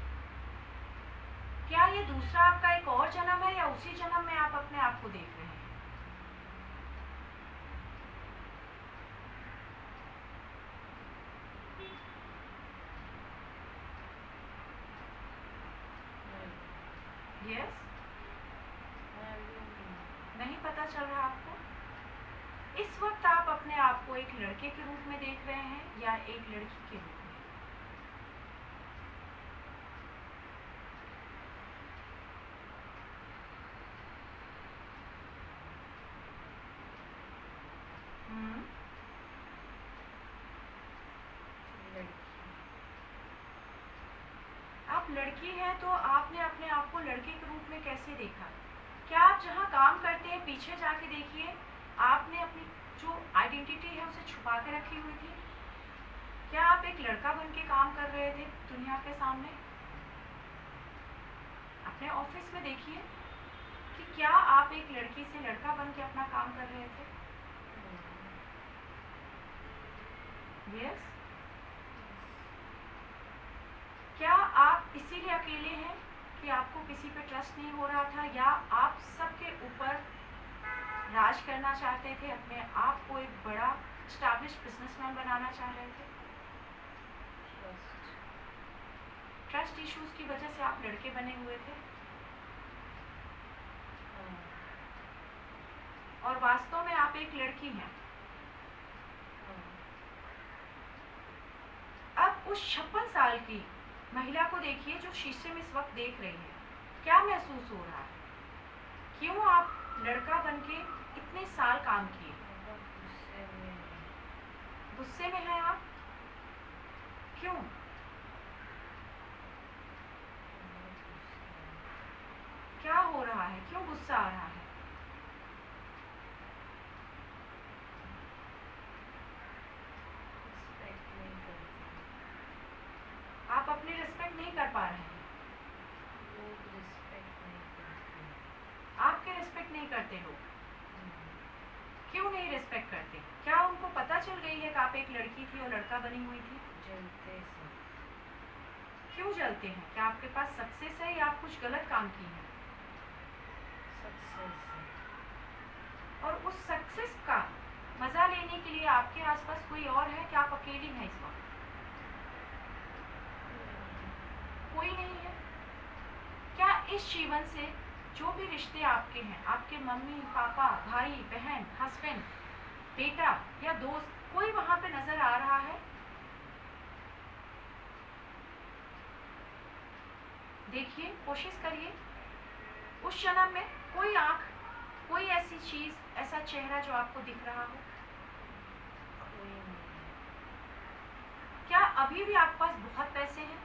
क्या ये दूसरा आपका एक और जन्म है या उसी जन्म में आप अपने आप को देख रहे हैं? यस? नहीं पता चल रहा आपको? इस वक्त आप अपने आप को एक लड़के के रूप में देख रहे हैं या एक लड़की के रूप में? आप लड़की हैं तो आपने अपने आप को लड़के के रूप में कैसे देखा? क्या आप जहाँ काम करते हैं पीछे जाके देखिए, आपने अपनी जो आइडेंटिटी है उसे छुपा के रखी हुई थी? क्या आप एक लड़का बन के काम कर रहे थे दुनिया के सामने? अपने ऑफिस में देखिए कि क्या आप एक लड़की से लड़का बन के अपना काम कर रहे थे? यस? क्या आप इसीलिए अकेले हैं कि आपको किसी पे ट्रस्ट नहीं हो रहा था, या आप सबके ऊपर राज करना चाहते थे, अपने आप को एक बड़ा स्टैब्लिश बिजनेसमैन बनाना चाह रहे थे? ट्रस्ट इश्यूज की वजह से आप लड़के बने हुए थे और वास्तव में आप एक लड़की हैं। अब उस 56 साल की महिला को देखिए जो शीशे में इस वक्त देख रही है, क्या महसूस हो रहा है? क्यों आप लड़का बन के इतने साल काम किए? गुस्से में हैं आप? क्यों? क्या हो रहा है? क्यों गुस्सा आ रहा है? आप अपनी रिस्पेक्ट नहीं कर पा रहे हैं। आपके रिस्पेक्ट नहीं करते लोग। क्यों नहीं रिस्पेक्ट करते? क्या उनको पता चल गई है कि आप एक लड़की थी और लड़का बनी हुई थी? जलते से। क्यों जलते हैं? क्या आपके पास सक्सेस है या आप कुछ गलत काम किए हैं? सक्सेस है। और उस सक्सेस का मजा लेने के लिए आपके आसपास कोई और है कि आप अकेली हैं इस वक्त? कोई नहीं है। क्या इस जीवन से जो भी रिश्ते आपके हैं, आपके मम्मी पापा, भाई बहन, हस्बैंड, बेटा या दोस्त, कोई वहां पे नजर आ रहा है? देखिए, कोशिश करिए उस जन्म में कोई आंख, कोई ऐसी चीज, ऐसा चेहरा जो आपको दिख रहा हो। कोई नहीं है। क्या अभी भी आपके पास बहुत पैसे हैं?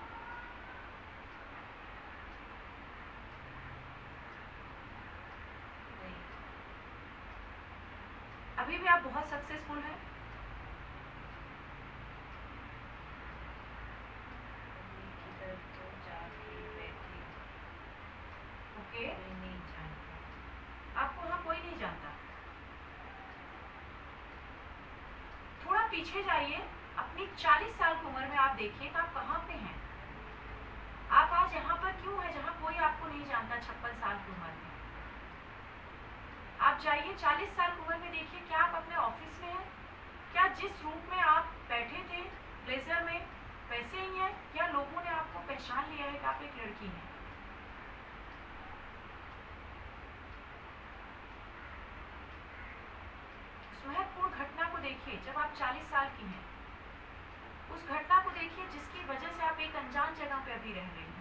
नहीं। अभी भी आप बहुत सक्सेसफुल हैं? अभी किधर तो जाके बैठी, ओके, कोई नहीं जानता। आपको वहां कोई नहीं जानता। थोड़ा पीछे जाइए, अपनी 40 साल की उम्र में आप देखिए कि आप कहाँ पे हैं। आप आज यहाँ पर क्यों हैं जहाँ कोई आपको नहीं जानता? 56 साल की उम्र में आप जाइए, 40 साल की उम्र में देखिए, क्या आप अपने ऑफिस में हैं? क्या जिस रूप में आप बैठे थे ब्लेजर में वैसे ही हैं, या लोगों ने आपको पहचान लिया है कि आप एक लड़की हैं? उस महत्वपूर्ण घटना को देखिए जब आप 40 साल की हैं। उस घटना को देखिए जिसकी वजह से आप एक अनजान जगह पे अभी रह रही हैं।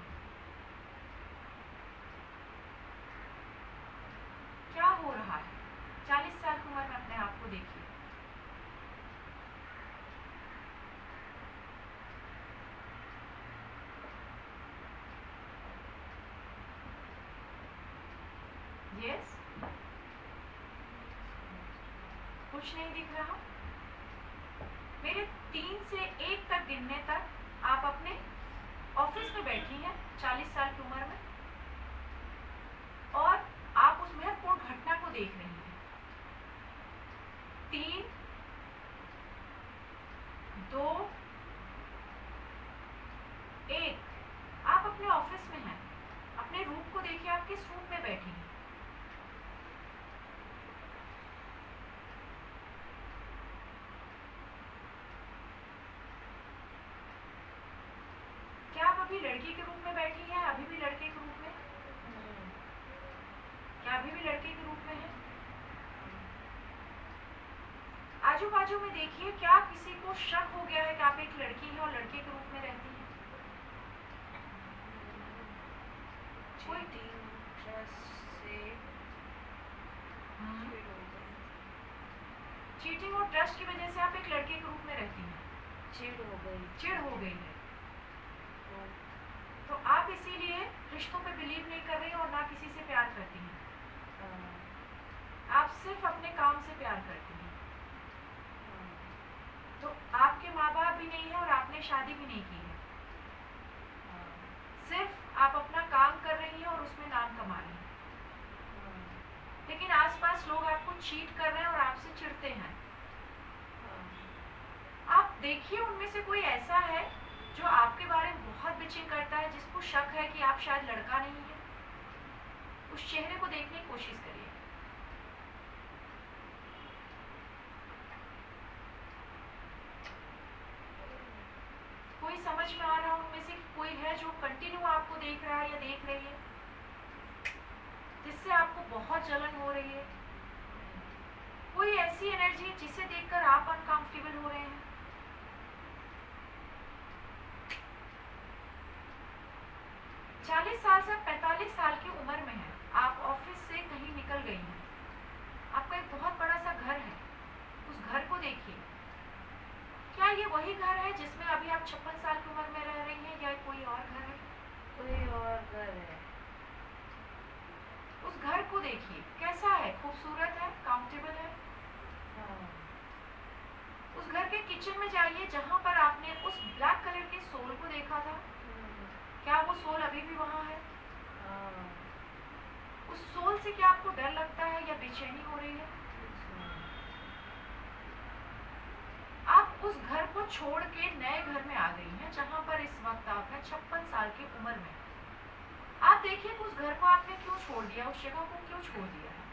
क्या हो रहा है? 40 साल की उम्र में अपने आप को देखिए। यस, कुछ नहीं दिख रहा? मेरे 3 से 1 तक गिनने तक आप अपने ऑफिस में बैठी हैं 40 साल की उम्र में, और आप उस महत्वपूर्ण घटना को देख रही हैं। 3, 2, 1। आप अपने ऑफिस में हैं। अपने रूम को देखिए, आप किस रूम में बैठी हैं? क्या आप अभी लड़की के रूप में बैठी हैं? अभी भी लड़के के रूप में? क्या अभी भी लड़के के रूप में है? आजू बाजू में देखिए, क्या किसी को शक हो गया है कि आप एक लड़की हैं और लड़के के रूप में रहती हैं? कोई चीटिंग, ट्रस्ट से चिढ़ हो गई। चीटिंग और ट्रस्ट की वजह से आप एक लड़के के रूप में रहती हैं। चिढ़ हो गई। चिढ़ हो गई है, तो तो आप इसीलिए रिश्तों पे बिलीव नहीं कर रही और ना किसी से प्यार करती हैं। आप सिर्फ अपने काम से प्यार करती हैं। तो आपके माँ बाप भी नहीं है और आपने शादी भी नहीं की है। सिर्फ आप अपना काम कर रही हैं और उसमें नाम कमा रही हैं। लेकिन आसपास लोग आपको चीट कर रहे हैं और आपसे चिढ़ते हैं। आप देखिए, उनमें से कोई ऐसा है जो आपके बारे में बहुत बिचिंग करता है, जिसको शक है कि आप शायद लड़का नहीं है? उस चेहरे को देखने की कोशिश करिए। कोई समझ में आ रहा है उनमें से कोई है जो कंटिन्यू आपको देख रहा है या देख रही है, जिससे आपको बहुत जलन हो रही है? कोई ऐसी एनर्जी जिसे देखकर आप अनकंफर्टेबल हो रहे हैं? साल से 45 साल की उम्र में है, आप ऑफिस से कहीं निकल गई हैं। आपका एक बहुत बड़ा सा घर है, उस घर को देखिए। क्या ये वही घर है जिसमें अभी आप 56 साल की उम्र में रह रही हैं, या कोई और घर है? कोई और घर है। उस घर को देखिए, कैसा है? खूबसूरत है? कंफर्टेबल है? उस घर के किचन में जाइए जहां पर आपने उस ब्लैक कलर के सोल को देखा था। क्या वो सोल अभी भी वहां है? उस सोल से क्या आपको डर लगता है या बेचैनी हो रही है? आप उस घर को छोड़ के नए घर में आ गई हैं जहां पर इस वक्त आप हैं 56 साल की उम्र में। आप देखिए कि उस घर को आपने क्यों छोड़ दिया, उस जगह को क्यों छोड़ दिया है?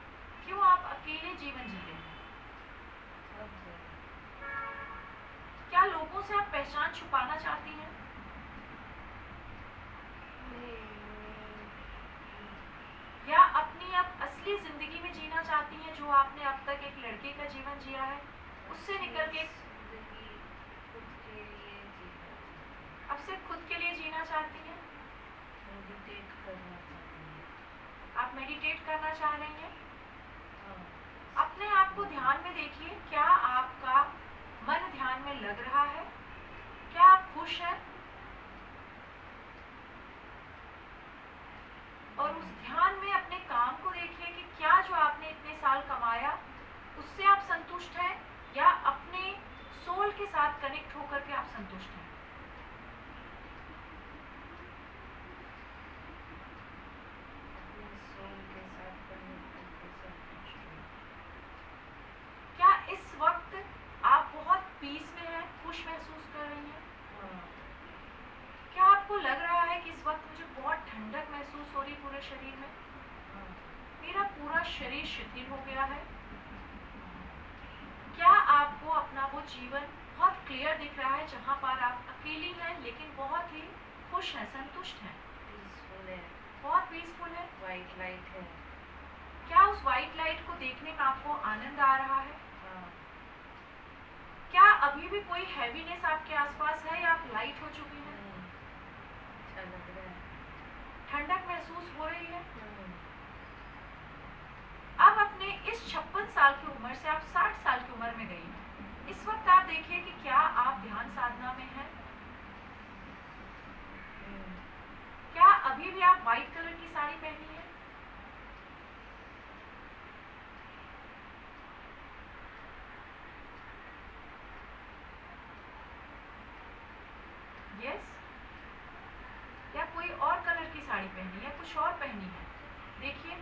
क्यों आप अकेले जीवन जी रहे हैं? क्या लोगों से आप पहचान छुपाना चाहती हैं? या तरीके का जीवन जिया है, उससे निकल के जिंदगी खुद के लिए जीना चाहती अब सिर्फ खुद के लिए जीना चाहती हैं। हूँ, मेडिटेट करना चाहती हूँ। आप मेडिटेट करना चाह रही हैं। हाँ, अपने आप को ध्यान में देखिए, क्या आपका मन ध्यान में लग रहा है? क्या आप खुश हैं? और उस ध्यान में अपने काम को देखिए कि क्या जो आपने इतने साल कमाया उससे आप संतुष्ट हैं, या अपने सोल के साथ कनेक्ट होकर के आप संतुष्ट हैं। अपने सोल के साथ कनेक्ट करके संतुष्ट हूँ। क्या इस वक्त आप बहुत पीस में हैं, खुश महसूस कर रही हैं? हाँ, क्या आपको लग रहा है कि इस वक्त मुझे बहुत ठंडक महसूस हो रही पूरे शरीर में? हाँ, मेरा पूरा शरीर शिथिल हो गया है। क्या आपको अपना वो जीवन बहुत क्लियर दिख रहा है जहाँ पर आप अकेली हैं लेकिन बहुत ही खुश हैं, संतुष्ट हैं, पीसफुल है, बहुत पीसफुल है? वाइट लाइट है। क्या उस वाइट लाइट को देखने में आपको आनंद आ रहा है? हाँ, क्या अभी भी कोई हैवीनेस आपके आसपास है, या आप लाइट हो चुकी हैं? अच्छा लग रहा है। ठंडक महसूस हो रही है? हम्म, अब अपने इस 56 साल की उम्र से आप 60 साल की उम्र में गई हैं। इस वक्त आप देखिए कि क्या आप ध्यान साधना में हैं? हम्म, क्या अभी भी आप व्हाइट कलर की साड़ी पहनी है? यस? या कोई और कलर की साड़ी पहनी है, कुछ और पहनी है? देखिए,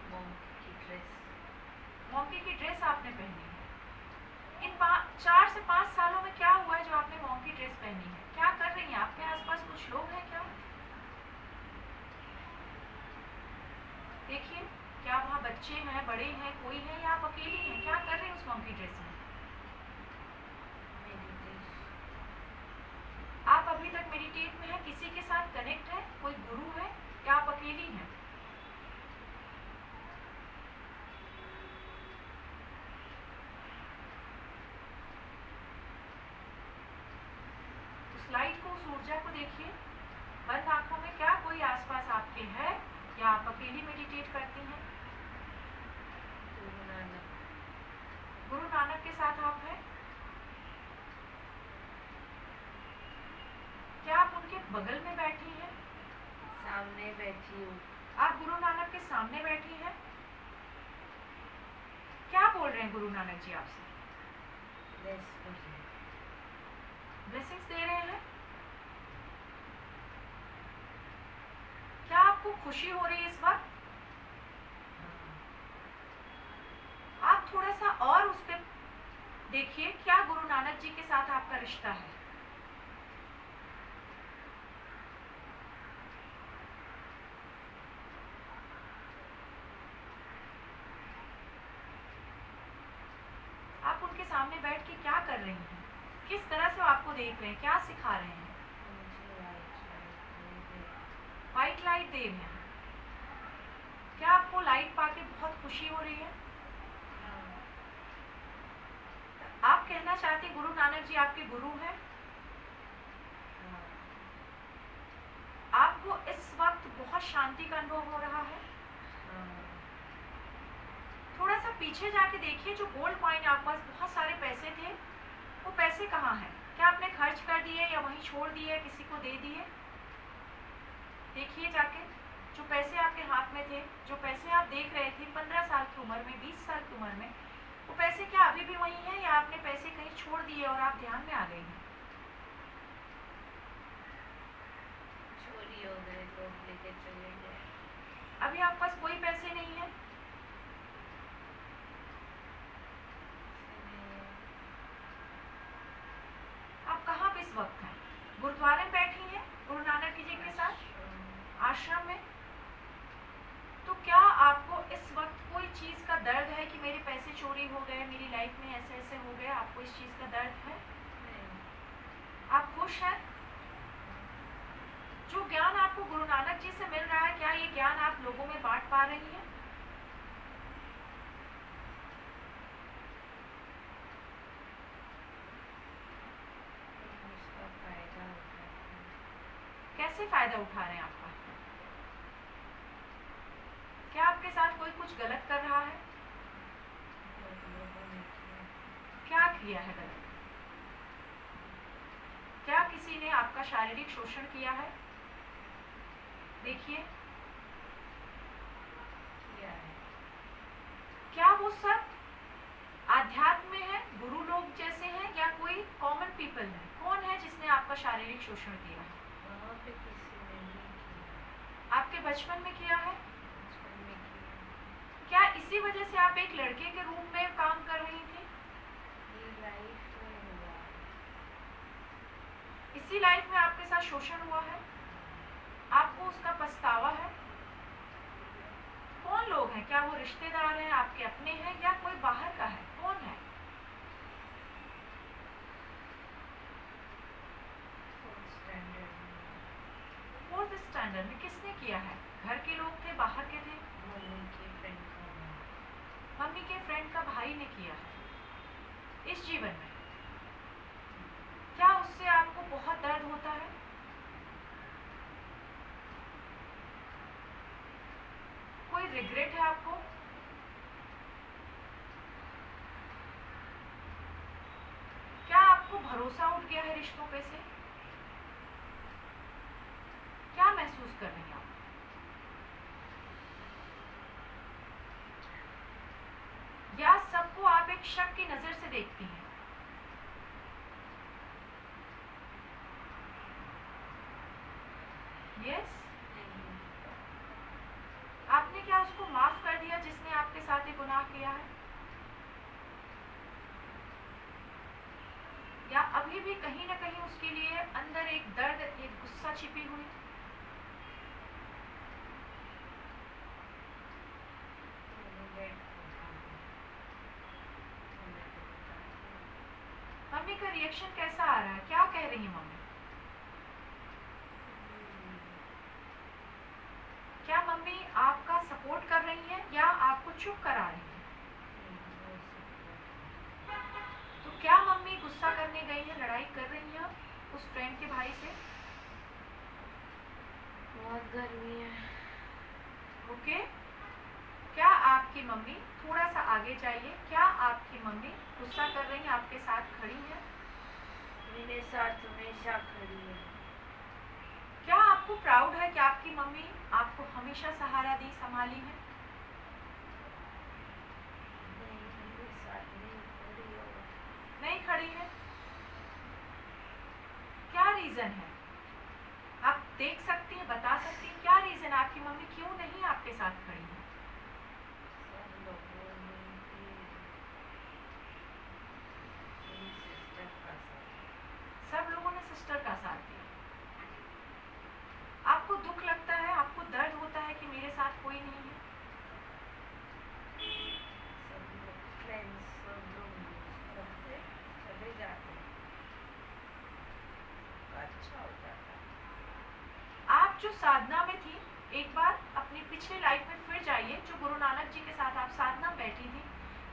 monk की ड्रेस। मॉन्की की ड्रेस आपने पहनी है। इन 4 से 5 सालों में क्या हुआ है जो आपने मॉन्की ड्रेस पहनी है? क्या कर रही हैं? आपके आसपास कुछ लोग हैं क्या? देखिए, क्या वहाँ बच्चे हैं, बड़े हैं, कोई है, या आप अकेली हैं? क्या कर रही हैं उस मॉन्की ड्रेस में? मेडिटेशन। आप अभी तक मेडिटेट में हैं, किसी के साथ कनेक्ट है, कोई गुरु है, या आप अकेली हैं? उस लाइट को, उस ऊर्जा को देखिए। बंद आंखों में क्या कोई आसपास आपके है, या आप अकेली मेडिटेट करती हैं? गुरु नानक। गुरु नानक के साथ आप हैं? क्या आप उनके बगल में बैठी हैं? सामने बैठी हूँ। आप गुरु नानक के सामने बैठी हैं? क्या बोल रहे हैं गुरु नानक जी आपसे? ब्लेस कर रही हूँ। ब्लेसिंग्स दे रहे हैं? क्या आपको खुशी हो रही है इस वक्त? हाँ, आप थोड़ा सा और उस पर देखिए, क्या गुरु नानक जी के साथ आपका रिश्ता है? आप उनके सामने बैठ के क्या कर रही हैं? किस तरह से वो आपको देख रहे हैं, क्या सिखा रहे हैं? मुझे व्हाइट लाइट दे रहे हैं। क्या आपको लाइट पाके बहुत खुशी हो रही है? हाँ, आप कहना चाहते गुरु नानक जी आपके गुरु हैं? हाँ, आपको इस वक्त बहुत शांति का अनुभव हो रहा है? हाँ, थोड़ा सा पीछे जाके देखिए, जो गोल्ड कॉइन आपके पास बहुत सारे पैसे थे, वो पैसे कहाँ हैं? क्या आपने खर्च कर दिए, या वहीं छोड़ दिए, किसी को दे दिए? देखिए जाके, जो पैसे आपके हाथ में थे, जो पैसे आप देख रहे थे 15 साल की उम्र में, 20 साल की उम्र में, वो पैसे क्या अभी भी वहीं हैं, या आपने पैसे कहीं छोड़ दिए और आप ध्यान में आ गई हैं? चोरी हो गए, लोग लेके चले गए। अभी आपके पास कोई पैसे नहीं है? आप कहाँ पे इस वक्त हैं? गुरुद्वारे में बैठी हैं गुरु नानक जी के साथ, आश्रम में? तो क्या आपको इस वक्त कोई चीज़ का दर्द है कि मेरे पैसे चोरी हो गए, मेरी लाइफ में ऐसे ऐसे हो गया? आपको इस चीज़ का दर्द है? आप खुश हैं? जो ज्ञान आपको गुरु नानक जी से मिल रहा है, क्या ये ज्ञान आप लोगों में बांट पा रही हैं? कैसे फायदा उठा रहे हैं आपका? क्या आपके साथ कोई कुछ गलत कर रहा है? बहुत लोगों ने किया। क्या किया है गलत? क्या किसी ने आपका शारीरिक शोषण किया है? देखिए, किया है। क्या वो सब आध्यात्म में है, गुरु लोग जैसे हैं, या कोई कॉमन पीपल है? कौन है जिसने आपका शारीरिक शोषण किया है? वहाँ पे किसी ने नहीं किया। आपके बचपन में किया है? बचपन में किया। क्या इसी वजह से आप एक लड़के के रूप में काम कर रही थी? ये लाइफ में हुआ है। इसी लाइफ में आपके साथ शोषण हुआ है? आपको उसका पछतावा है? कौन लोग हैं? क्या वो रिश्तेदार हैं, आपके अपने हैं, या कोई बाहर का है? कौन है? फोर्थ स्टैंडर्ड में। फोर्थ स्टैंडर्ड में किसने किया है? घर के लोग थे, बाहर के थे? मम्मी के फ्रेंड का हुआ। मम्मी के फ्रेंड का भाई ने किया है। इस जीवन में क्या उससे आपको बहुत दर्द होता है? कोई रिग्रेट है आपको? क्या आपको भरोसा उठ गया है रिश्तों पे से? क्या महसूस कर रही हैं आप? या सबको आप एक शक की नजर से देखती हैं? यस? नहीं। आपने क्या उसको माफ कर दिया जिसने आपके साथ ये गुनाह किया है? या अभी भी कहीं ना कहीं उसके लिए अंदर एक दर्द, एक गुस्सा छिपी हुई? मम्मी का रिएक्शन कैसा आ रहा है? क्या कह रही है मम्मी? क्या मम्मी आपका सपोर्ट कर रही है या आपको चुप करा रही है? तो क्या मम्मी गुस्सा करने गई है, लड़ाई कर रही है उस फ्रेंड के भाई से? बहुत गर्मी है। ओके, क्या आपकी मम्मी, थोड़ा सा आगे जाइए, क्या आपकी मम्मी गुस्सा कर रही है, आपके साथ खड़ी है? मेरे साथ हमेशा खड़ी है। क्या आपको प्राउड है कि आपकी मम्मी आपको हमेशा सहारा दी, संभाली है? नहीं, मेरे साथ नहीं खड़ी हो। नहीं खड़ी है? क्या रीजन है? आप देख सकती हैं, बता सकती हैं क्या रीजन है आपकी मम्मी क्यों नहीं आपके साथ खड़ी है? सब लोगों ने मेरी सिस्टर का साथ। सब लोगों ने सिस्टर का साथ दिया। आपको दुख लगता है, आपको दर्द होता है कि मेरे साथ कोई नहीं है? सब लोग फ्रेंड्स, सब लोग करते चले जाते। अच्छा हो जाता। आप जो साधना में थी, एक बार अपनी पिछली लाइफ में फिर जाइए, जो गुरु नानक जी के साथ आप साधना में बैठी थी।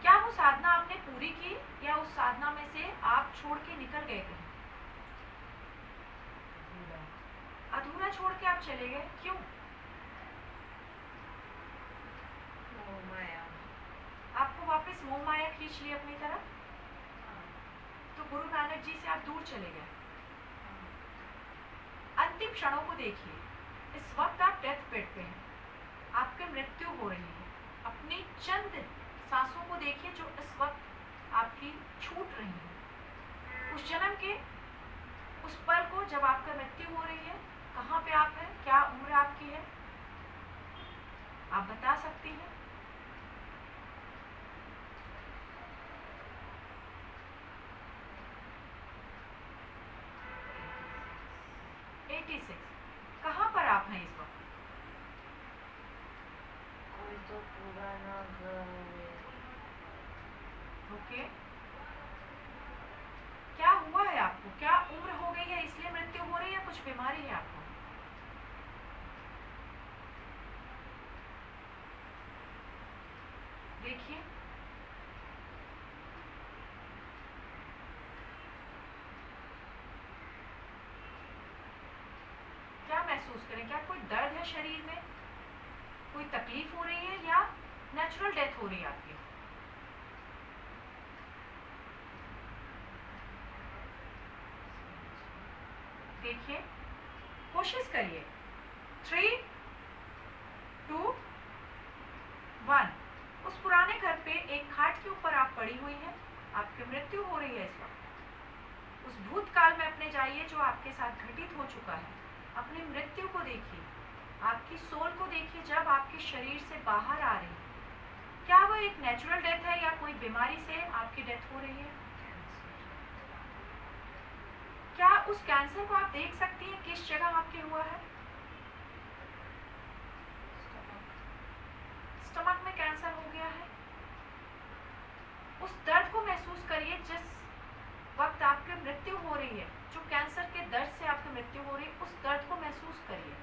क्या वो साधना आपने पूरी की, या उस साधना में से आप छोड़ के निकल गए कहीं? अधूरा छोड़ के आप चले गए, क्यों? मोह माया। आपको वापस मोह माया खींच ली अपनी तरफ, तो गुरु नानक जी से आप दूर चले गए। अंतिम क्षणों को देखिए, इस वक्त आप डेथ बेड पे हैं, आपकी मृत्यु हो रही है। अपनी चंद सांसों को देखिए जो इस वक्त आपकी छूट रही है। उस जन्म के उस पल को जब आपका मृत्यु हो रही है, कहाँ पे आप हैं, क्या उम्र आपकी है, आप बता सकती हैं? कहाँ पर आप हैं इस वक्त? कोई तो पुराना घर है। ओके, क्या हुआ है आपको? क्या उम्र हो गई है इसलिए मृत्यु हो रही है, कुछ बीमारी है आपको? देखिए, क्या महसूस महसूस करें, क्या कोई दर्द है शरीर में, कोई तकलीफ हो रही है या नेचुरल डेथ हो रही है आपकी? देखिए, कोशिश करिए। 3, 2, 1। उस पुराने घर पे एक खाट के ऊपर आप पड़ी हुई हैं, आपकी मृत्यु हो रही है इस वक्त। उस भूतकाल में अपने जाइए जो आपके साथ घटित हो चुका है, अपनी मृत्यु को देखिए, आपकी सोल को देखिए जब आपके शरीर से बाहर आ रही है। क्या वो एक नेचुरल डेथ है या कोई बीमारी से आपकी डेथ हो रही है? क्या उस कैंसर को आप देख सकती हैं किस जगह आपके हुआ है? स्टमक में कैंसर हो गया है। उस दर्द को महसूस करिए जिस वक्त आपकी मृत्यु हो रही है, जो कैंसर के दर्द से आपकी मृत्यु हो रही है, उस दर्द को महसूस करिए।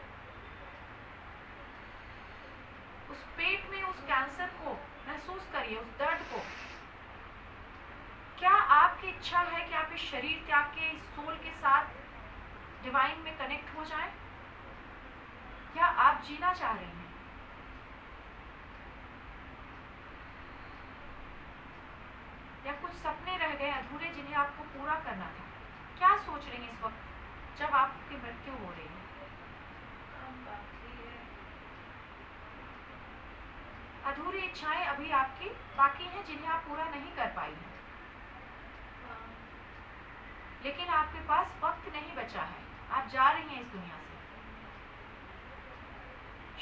उस पेट में उस कैंसर को महसूस करिए, उस दर्द को। क्या आपकी इच्छा है कि आप इस शरीर त्याग के इस सोल के साथ डिवाइन में कनेक्ट हो जाएं? या आप जीना चाह रही हैं? या कुछ सपने रह गए अधूरे जिन्हें आपको पूरा करना था? क्या सोच रही हैं इस वक्त जब आपकी मृत्यु हो रही है? अधूरी इच्छाएं अभी आपकी बाकी हैं जिन्हें आप पूरा नहीं कर पाई हैं, लेकिन आपके पास वक्त नहीं बचा है। आप जा रही हैं इस दुनिया से।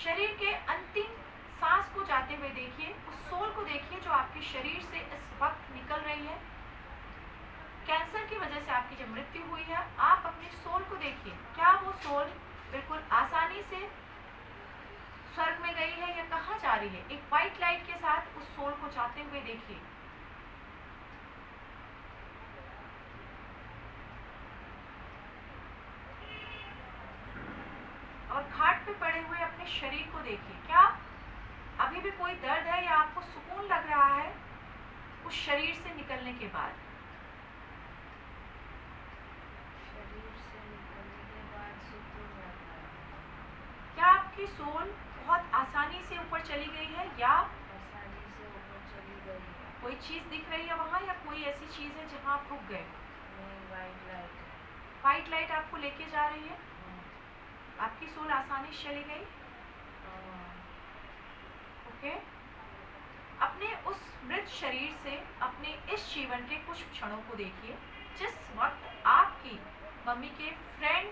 शरीर के अंतिम सांस को जाते हुए देखिए, उस सोल को देखिए जो आपके शरीर से इस वक्त निकल रही है। कैंसर की वजह से आपकी जब मृत्यु हुई है, आप अपनी सोल को देखिए। क्या वो सोल बिल्कुल आसानी से स्वर्ग में गई है या कहाँ जा रही है? एक व्हाइट लाइट के साथ उस सोल को जाते हुए देखिए। और खाट पे पड़े हुए अपने शरीर को देखिए। क्या अभी भी कोई दर्द है या आपको सुकून लग रहा है उस शरीर से निकलने के बाद? शरीर से निकलने के बाद सुकून रहता है। क्या आपकी सोल बहुत आसानी से ऊपर चली गई है या आसानी से ऊपर चली गई है? कोई चीज दिख रही है वहां या कोई ऐसी चीज है जहां आप रुक गए? नहीं, वाइट लाइट है। व्हाइट लाइट आपको लेके जा रही है। आपकी सोल आसानी से चली गई। ओके। अपने उस मृत शरीर से अपने इस जीवन के कुछ क्षणों को देखिए जिस वक्त आपकी मम्मी के फ्रेंड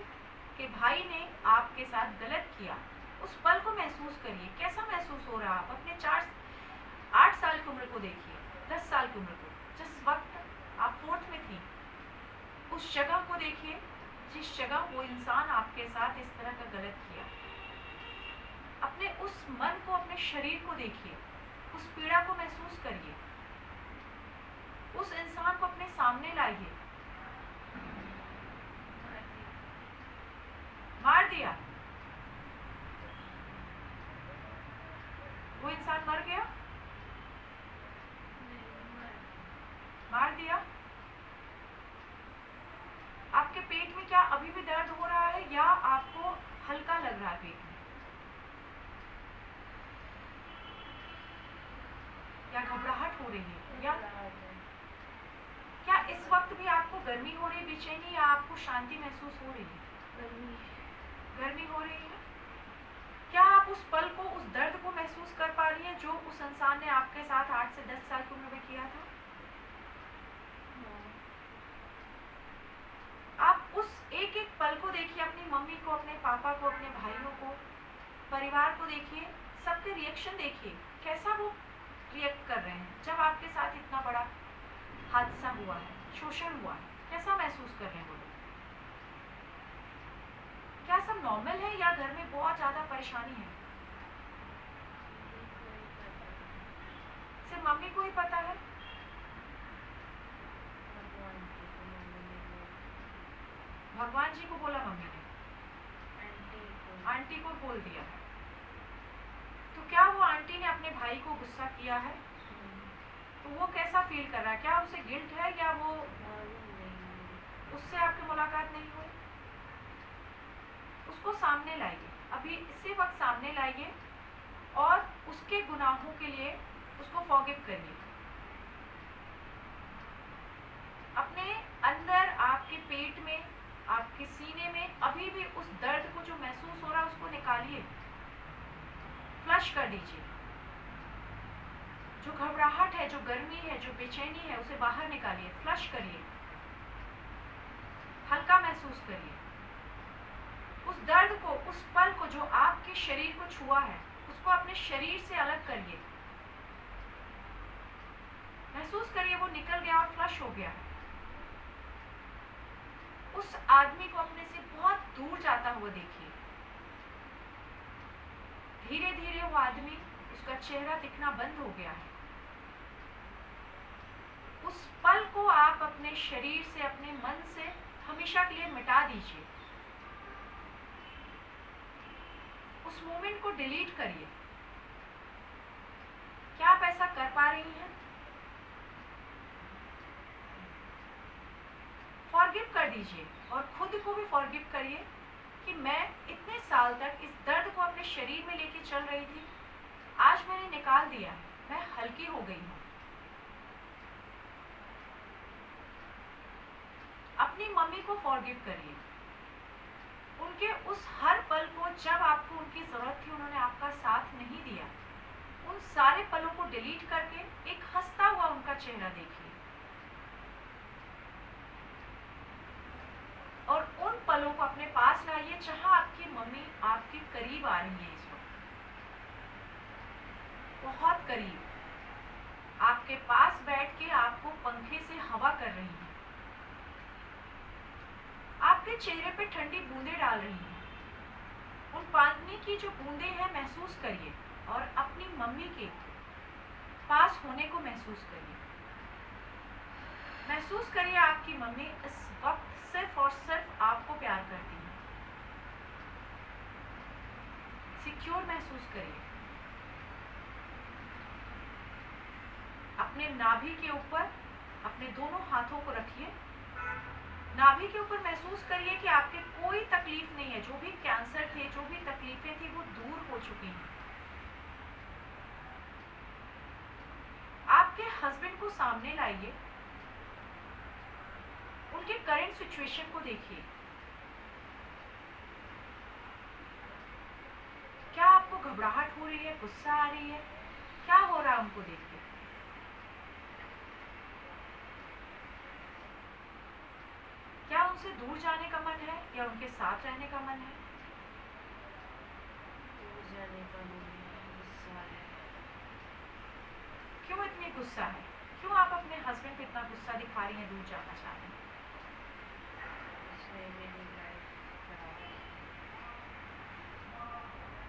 के भाई ने आपके साथ गलत किया। उस पल को महसूस करिए, कैसा महसूस हो रहा है। आप अपने 8 साल की उम्र को देखिए, 10 साल की उम्र को, जिस वक्त आप 4th में थी। उस जगह को देखिए जिस जगह वो इंसान आपके साथ इस तरह का गलत किया। अपने उस मन को, अपने शरीर को देखिए, उस पीड़ा को महसूस करिए। उस इंसान को अपने सामने लाइए। मार दिया। वो इंसान मर गया। मार दिया। आपके पेट में क्या अभी भी दर्द हो रहा है या आपको हल्का लग रहा है पेट में? या घबराहट हो रही है? या क्या इस वक्त भी आपको गर्मी हो रही है, बेचैनी, या आपको शांति महसूस हो रही है? गर्मी हो रही है। क्या आप उस पल को, उस दर्द को महसूस कर पा रही हैं जो उस इंसान ने आपके साथ 8 से 10 साल की उम्र में किया था? आप उस एक एक पल को देखिए, अपनी मम्मी को, अपने पापा को, अपने भाइयों को, परिवार को देखिए, सबके रिएक्शन देखिए, कैसा वो रिएक्ट कर रहे हैं जब आपके साथ इतना बड़ा हादसा हुआ है, शोषण हुआ है। कैसा महसूस कर रहे हैं वो लोग? क्या सब नॉर्मल है या घर में बहुत ज्यादा परेशानी है? सिर्फ मम्मी को ही पता है। भगवान जी को बोला मम्मी ने, आंटी को बोल दिया है। तो क्या वो आंटी ने अपने भाई को गुस्सा किया है? तो वो कैसा फील कर रहा है? क्या उसे गिल्ट है या वो उससे आपकी मुलाकात नहीं हुई? उस उसको सामने लाइए, अभी इसी वक्त सामने लाइए और उसके गुनाहों के लिए उसको फॉरगिव करिए। अपने अंदर, आपके पेट में, आपके सीने में अभी भी उस दर्द को जो महसूस हो रहा है उसको निकालिए, फ्लश कर दीजिए। जो घबराहट है, जो गर्मी है, जो बेचैनी है, उसे बाहर निकालिए, फ्लश करिए, हल्का महसूस करिए। उस दर्द को, उस पल को जो आपके शरीर को छुआ है, उसको अपने शरीर से अलग करिए। महसूस करिए वो निकल गया और फ्लश हो गया है। उस आदमी को अपने से बहुत दूर जाता हुआ देखिए। धीरे धीरे वो आदमी, उसका चेहरा दिखना बंद हो गया है। उस पल को आप अपने शरीर से, अपने मन से हमेशा के लिए मिटा दीजिए। उस मोमेंट को डिलीट करिए। क्या आप ऐसा कर पा रही हैं? फॉरगिव कर दीजिए और खुद को भी फॉरगिव करिए कि मैं इतने साल तक इस दर्द को अपने शरीर में लेके चल रही थी, आज मैंने निकाल दिया, मैं हल्की हो गई हूँ। अपनी मम्मी को फॉरगिव करिए। उनके उस हर पल को, जब आपको उनकी जरूरत थी उन्होंने आपका साथ नहीं दिया, उन सारे पलों को डिलीट करके एक हंसता हुआ उनका चेहरा देखिए और उन पलों को अपने पास लाइए जहां आपकी मम्मी आपके करीब आ रही है। इस वक्त बहुत करीब, आपके पास बैठ के आपको पंखे से हवा कर रही है, आपके चेहरे पे ठंडी बूंदें डाल रही हैं। उन पानी की जो बूंदें हैं महसूस करिए और अपनी मम्मी के पास होने को महसूस करिए। महसूस करिए आपकी मम्मी इस वक्त सिर्फ और सिर्फ आपको प्यार करती है। सिक्योर महसूस करिए। अपने नाभि के ऊपर अपने दोनों हाथों को रखिए। नाभि के ऊपर महसूस करिए कि आपके कोई तकलीफ नहीं है। जो भी कैंसर थे, जो भी तकलीफें थी, वो दूर हो चुकी हैं। आपके हस्बैंड को सामने लाइए, उनके करंट सिचुएशन को देखिए। क्या आपको घबराहट हो रही है, गुस्सा आ रही है, क्या हो रहा है उनको देखिए। क्या उनसे दूर जाने का मन है या उनके साथ रहने का मन है? दूर जाने का मन है, गुस्सा है। क्यों इतनी गुस्सा है? क्यों आप अपने हस्बैंड पे इतना गुस्सा दिखा रही हैं, दूर जाना चाह रही हैं? उसने मेरी लाइफ खराब की।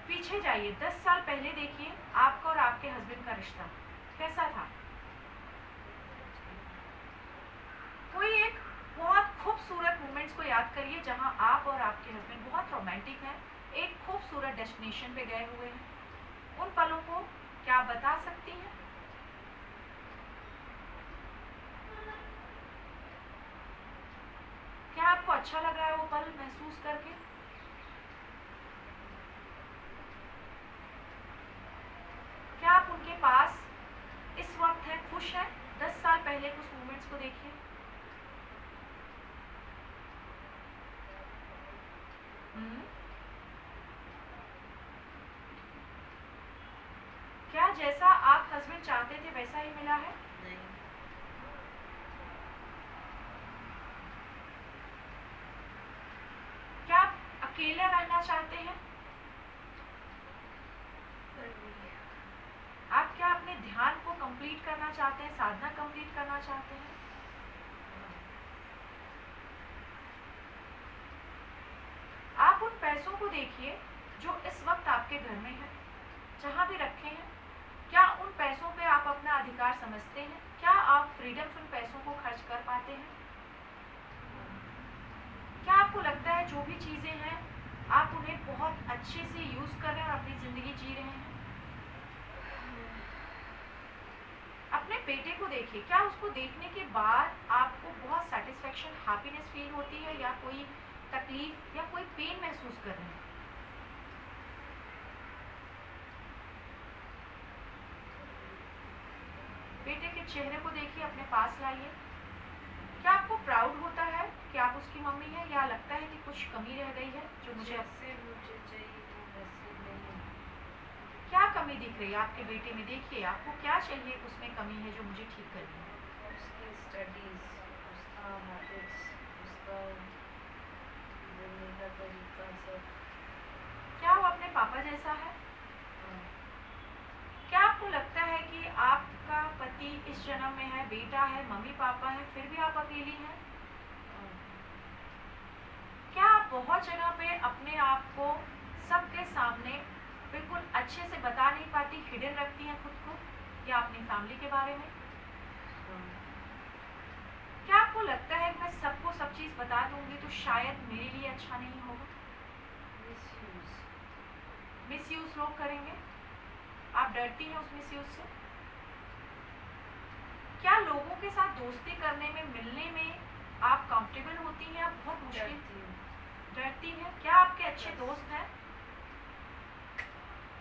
पीछे जाइए, 10 साल पहले देखिए आपका और आपके हस्बैंड का रिश्ता कैसा था। कोई एक बहुत खूबसूरत मोमेंट्स को याद करिए जहां आप और आपके हस्बैंड बहुत रोमांटिक हैं, एक खूबसूरत डेस्टिनेशन पे गए हुए हैं। उन पलों को क्या आप बता सकती हैं? क्या आपको अच्छा लग रहा है वो पल महसूस करके? क्या आप उनके पास इस वक्त हैं, खुश हैं? 10 साल पहले कुछ मोमेंट्स को देखिए। क्या जैसा आप हस्बैंड चाहते थे वैसा ही मिला है? नहीं। क्या आप अकेले रहना चाहते हैं? कर लिया। आप क्या अपने ध्यान को कंप्लीट करना चाहते हैं, साधना कंप्लीट करना चाहते हैं? आप उन पैसों को देखिए जो इस वक्त आपके घर में है, जहां भी रखे हैं। क्या उन पैसों पे आप अपना अधिकार समझते हैं? क्या आप फ्रीडम से उन पैसों को खर्च कर पाते हैं? क्या आपको लगता है जो भी चीजें हैं आप उन्हें बहुत अच्छे से यूज कर रहे हैं और अपनी जिंदगी जी रहे हैं? अपने बेटे को देखिए, क्या उसको देखने के बाद आपको बहुत सेटिस्फेक्शन, हैप्पीनेस फील होती है या कोई तकलीफ या कोई पेन महसूस कर रहे हैं? बेटे के चेहरे को देखिए, अपने पास लाइए। क्या आपको प्राउड होता है कि आप उसकी मम्मी हैं, या लगता है कि कुछ कमी रह गई है जो मुझे जैसे मुझे चाहिए वो वैसे नहीं। क्या कमी दिख रही है आपके बेटे में? देखिए आपको क्या चाहिए, उसमें कमी है जो मुझे ठीक करनी है। उसकी स्टडीज, उसका हैबिट्स, उसका बोलने का तरीका सब। क्या वो अपने पापा जैसा है? हाँ, क्या आपको लगता है कि आपका पति इस जन्म में है, बेटा है, मम्मी पापा है, फिर भी आप अकेली हैं? हाँ, क्या आप बहुत जगह पे अपने आप को सबके सामने बिल्कुल अच्छे से बता नहीं पाती, हिडन रखती हैं खुद को या अपनी फैमिली के बारे में? हाँ, क्या आपको लगता है कि मैं सबको सब चीज़ बता दूंगी तो शायद मेरे लिए अच्छा नहीं होगा? मिसयूज। मिसयूज लोग करेंगे, आप डरती हैं उस मिसयूज से? क्या लोगों के साथ दोस्ती करने में, मिलने में आप कंफर्टेबल होती हैं या बहुत मुश्किल? डरती हूँ। डरती हैं। क्या आपके अच्छे बस। दोस्त हैं?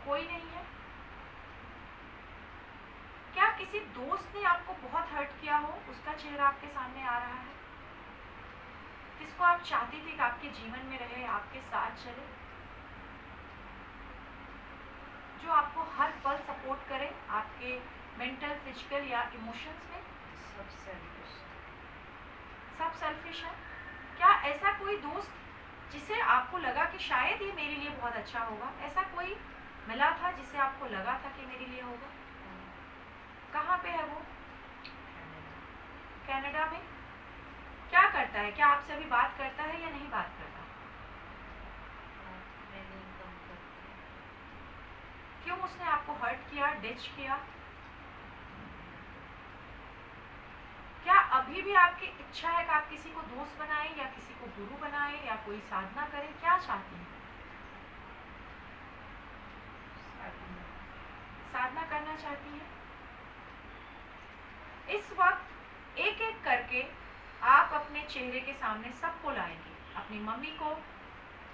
कोई नहीं है। क्या किसी दोस्त ने आपको बहुत हर्ट किया हो, उसका चेहरा आपके सामने आ रहा है, जिसको आप चाहती थी कि आपके जीवन में रहे, आपके साथ चले, जो आपको हर पल सपोर्ट करे आपके मेंटल, फिजिकल या इमोशंस में? सब सेल्फिश। सब सेल्फिश है। क्या ऐसा कोई दोस्त जिसे आपको लगा कि शायद ये मेरे लिए बहुत अच्छा होगा, ऐसा कोई मिला था जिसे आपको लगा था कि मेरे लिए होगा? कहाँ पे है वो? कनाडा में। क्या करता है? क्या आपसे अभी बात करता है या नहीं बात करता? मैं नहीं कम करती। क्यों उसने आपको हर्ट किया, डिच किया? क्या अभी भी आपकी इच्छा है कि आप किसी को दोस्त बनाएं या किसी को गुरु बनाएं या कोई साधना करें? क्या चाहती हैं? साधना करना चाहती हैं। इस वक्त एक एक करके आप अपने चेहरे के सामने सबको लाएंगे, अपनी मम्मी को,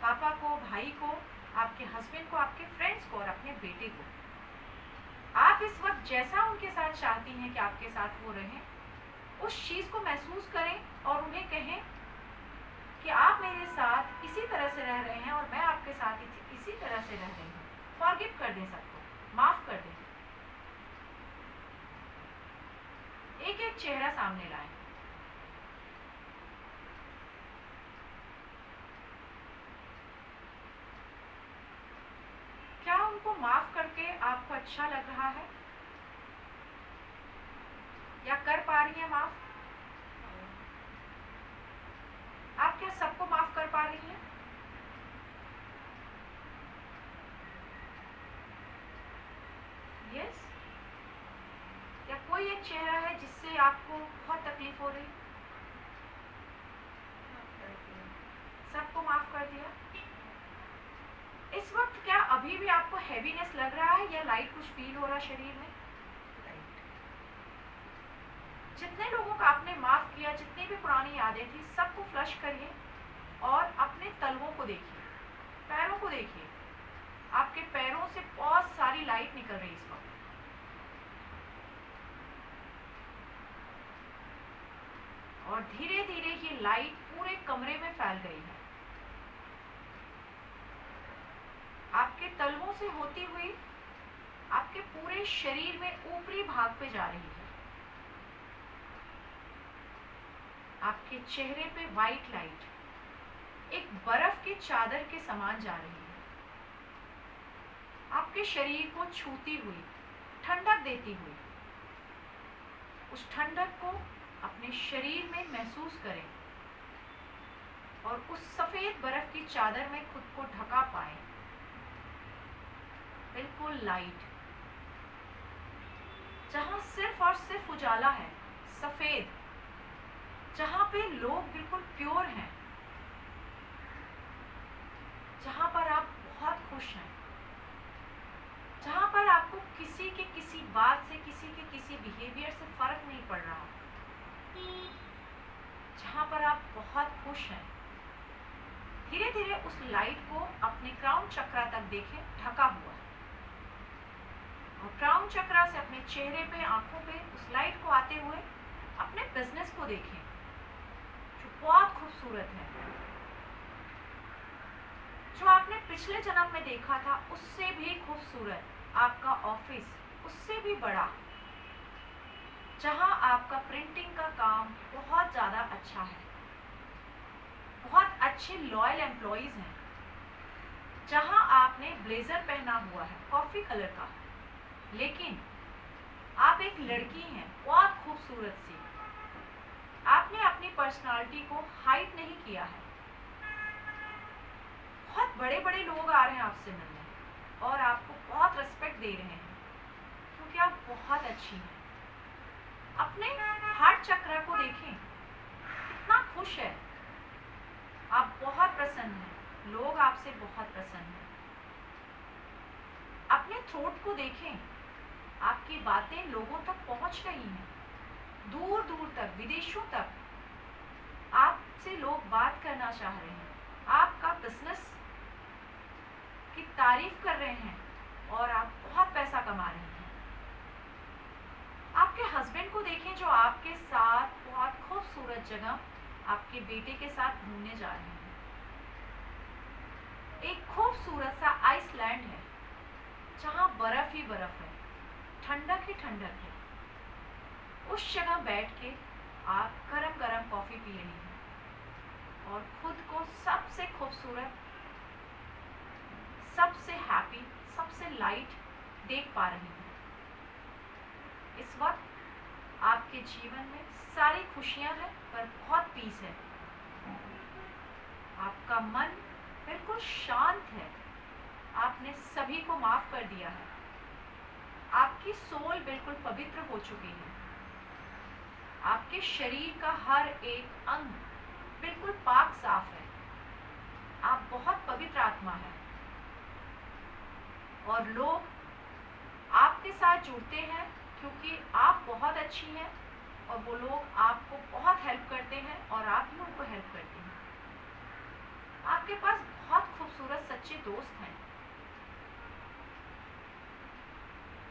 पापा को, भाई को, आपके हस्बैंड को, आपके फ्रेंड्स को और अपने बेटे को। आप इस वक्त जैसा उनके साथ चाहती हैं कि आपके साथ वो रहें, उस चीज को महसूस करें और उन्हें कहें कि आप मेरे साथ इसी तरह से रह रहे हैं और मैं आपके साथ इसी तरह से रह रही हूँ। फॉरगिव कर दें सबको, माफ कर दें। एक एक चेहरा सामने लाएं। क्या उनको माफ करके आपको अच्छा लग रहा है या कर पा रही हैं माफ? आप क्या सबको माफ कर पा रही हैं? यस? या कोई एक चेहरा है जिससे आपको बहुत तकलीफ हो रही? सबको माफ कर दिया। इस वक्त क्या अभी भी आपको हैवीनेस लग रहा है या लाइट कुछ फील हो रहा है शरीर में? जितने लोगों को आपने माफ किया, जितनी भी पुरानी यादें थी, सबको फ्लश करिए और अपने तलवों को देखिए, पैरों को देखिए। आपके पैरों से बहुत सारी लाइट निकल रही है इस वक्त। और धीरे धीरे ये लाइट पूरे कमरे में फैल गई है। आपके तलवों से होती हुई आपके पूरे शरीर में ऊपरी भाग पे जा रही है। आपके चेहरे पे वाइट लाइट एक बर्फ की चादर के समान जा रही है। आपके शरीर को छूती हुई, ठंडक देती हुई। उस ठंडक को अपने शरीर में महसूस करें और उस सफेद बर्फ की चादर में खुद को ढका पाएं। बिल्कुल लाइट, जहां सिर्फ और सिर्फ उजाला है, सफेद, जहां पे लोग बिल्कुल प्योर हैं, जहां पर आप बहुत खुश हैं, जहां पर आपको किसी के किसी बात से, किसी के किसी बिहेवियर से फर्क नहीं पड़ रहा, जहां पर आप बहुत खुश हैं, धीरे धीरे उस लाइट को अपने क्राउन चक्रा तक देखें, ढका हुआ। और क्राउन चक्रा से अपने चेहरे पे, आंखों पे उस लाइट को आते हुए अपने बिजनेस को देखें, जो बहुत खूबसूरत है, जो आपने पिछले जन्म में देखा था उससे भी खूबसूरत। आपका ऑफिस उससे भी बड़ा, जहां आपका प्रिंटिंग का काम बहुत ज़्यादा अच्छा है, बहुत अच्छे लॉयल एम्प्लॉयज़ हैं, जहां आपने ब्लेजर पहना हुआ है कॉफ़ी कलर का, लेकिन आप एक लड़की हैं बहुत खूबसूरत सी। आपने अपनी पर्सनालिटी को हाइड नहीं किया है। बहुत बड़े बड़े लोग आ रहे हैं आपसे मिलने और आपको बहुत रिस्पेक्ट दे रहे हैं, क्योंकि आप बहुत अच्छी हैं। अपने हार्ट चक्र को देखें, कितना खुश है, आप बहुत प्रसन्न हैं, लोग आपसे बहुत प्रसन्न हैं। अपने थ्रोट को देखें, आपकी बातें लोगों तक पहुंच रही हैं, दूर दूर तक, विदेशों तक आपसे लोग बात करना चाह रहे हैं, आपका बिजनेस की तारीफ कर रहे हैं और आप बहुत पैसा कमा रहे हैं। आपके हस्बैंड को देखें, जो आपके साथ बहुत खूबसूरत जगह आपके बेटे के साथ घूमने जा रहे हैं। एक खूबसूरत सा आइसलैंड है, जहां बर्फ ही बर्फ है, ठंडक ही ठंडक है। उस जगह बैठ के आप गरम गरम कॉफ़ी पी रही हैं और खुद को सबसे खूबसूरत, सबसे हैप्पी, सबसे लाइट देख पा रही हैं। इस वक्त आपके जीवन में सारी खुशियां हैं, पर बहुत पीस है। आपका मन बिल्कुल शांत है, आपने सभी को माफ कर दिया है, आपकी सोल बिल्कुल पवित्र हो चुकी है, आपके शरीर का हर एक अंग बिल्कुल पाक साफ है, आप बहुत पवित्र आत्मा है। और लोग आपके साथ जुड़ते हैं क्योंकि आप बहुत अच्छी हैं, और वो लोग आपको बहुत हेल्प करते हैं और आप भी उनको हेल्प करते हैं। आपके पास बहुत खूबसूरत सच्चे दोस्त हैं,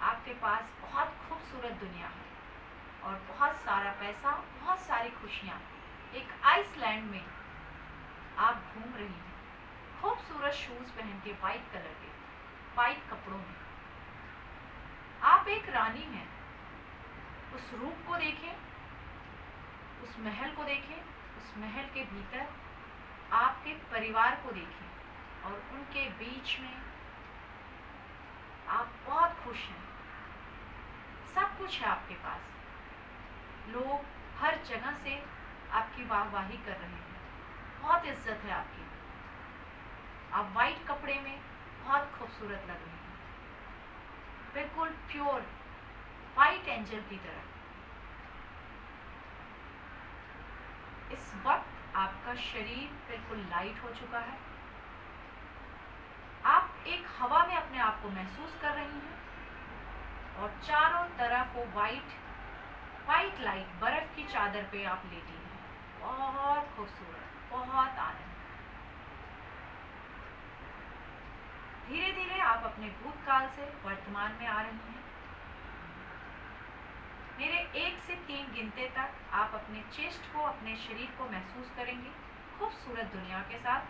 आपके पास बहुत खूबसूरत दुनिया है और बहुत सारा पैसा, बहुत सारी खुशियाँ। एक आइसलैंड में आप घूम रही हैं, खूबसूरत शूज पहन के, वाइट कलर के, वाइट कपड़ों में। आप एक रानी हैं। उस रूप को देखें, उस महल को देखें, उस महल के भीतर आपके परिवार को देखें और उनके बीच में आप बहुत खुश हैं, सब कुछ है आपके पास। लोग हर जगह से आपकी वाहवाही कर रहे हैं, बहुत इज्जत है आपकी। आप वाइट कपड़े में बहुत खूबसूरत लग रही हैं, बिल्कुल प्योर वाइट एंजल की तरह। इस वक्त आपका शरीर बिल्कुल लाइट हो चुका है। आप एक हवा में अपने आप को महसूस कर रही हैं और चारों तरफ वो वाइट लाइट, बर्फ की चादर पे आप लेटी हैं। बहुत खूबसूरत, बहुत आनंद। धीरे धीरे आप अपने भूतकाल से वर्तमान में आ रही हैं। मेरे 1 से 3 गिनते तक आप अपने चेस्ट को, अपने शरीर को महसूस करेंगे खूबसूरत दुनिया के साथ।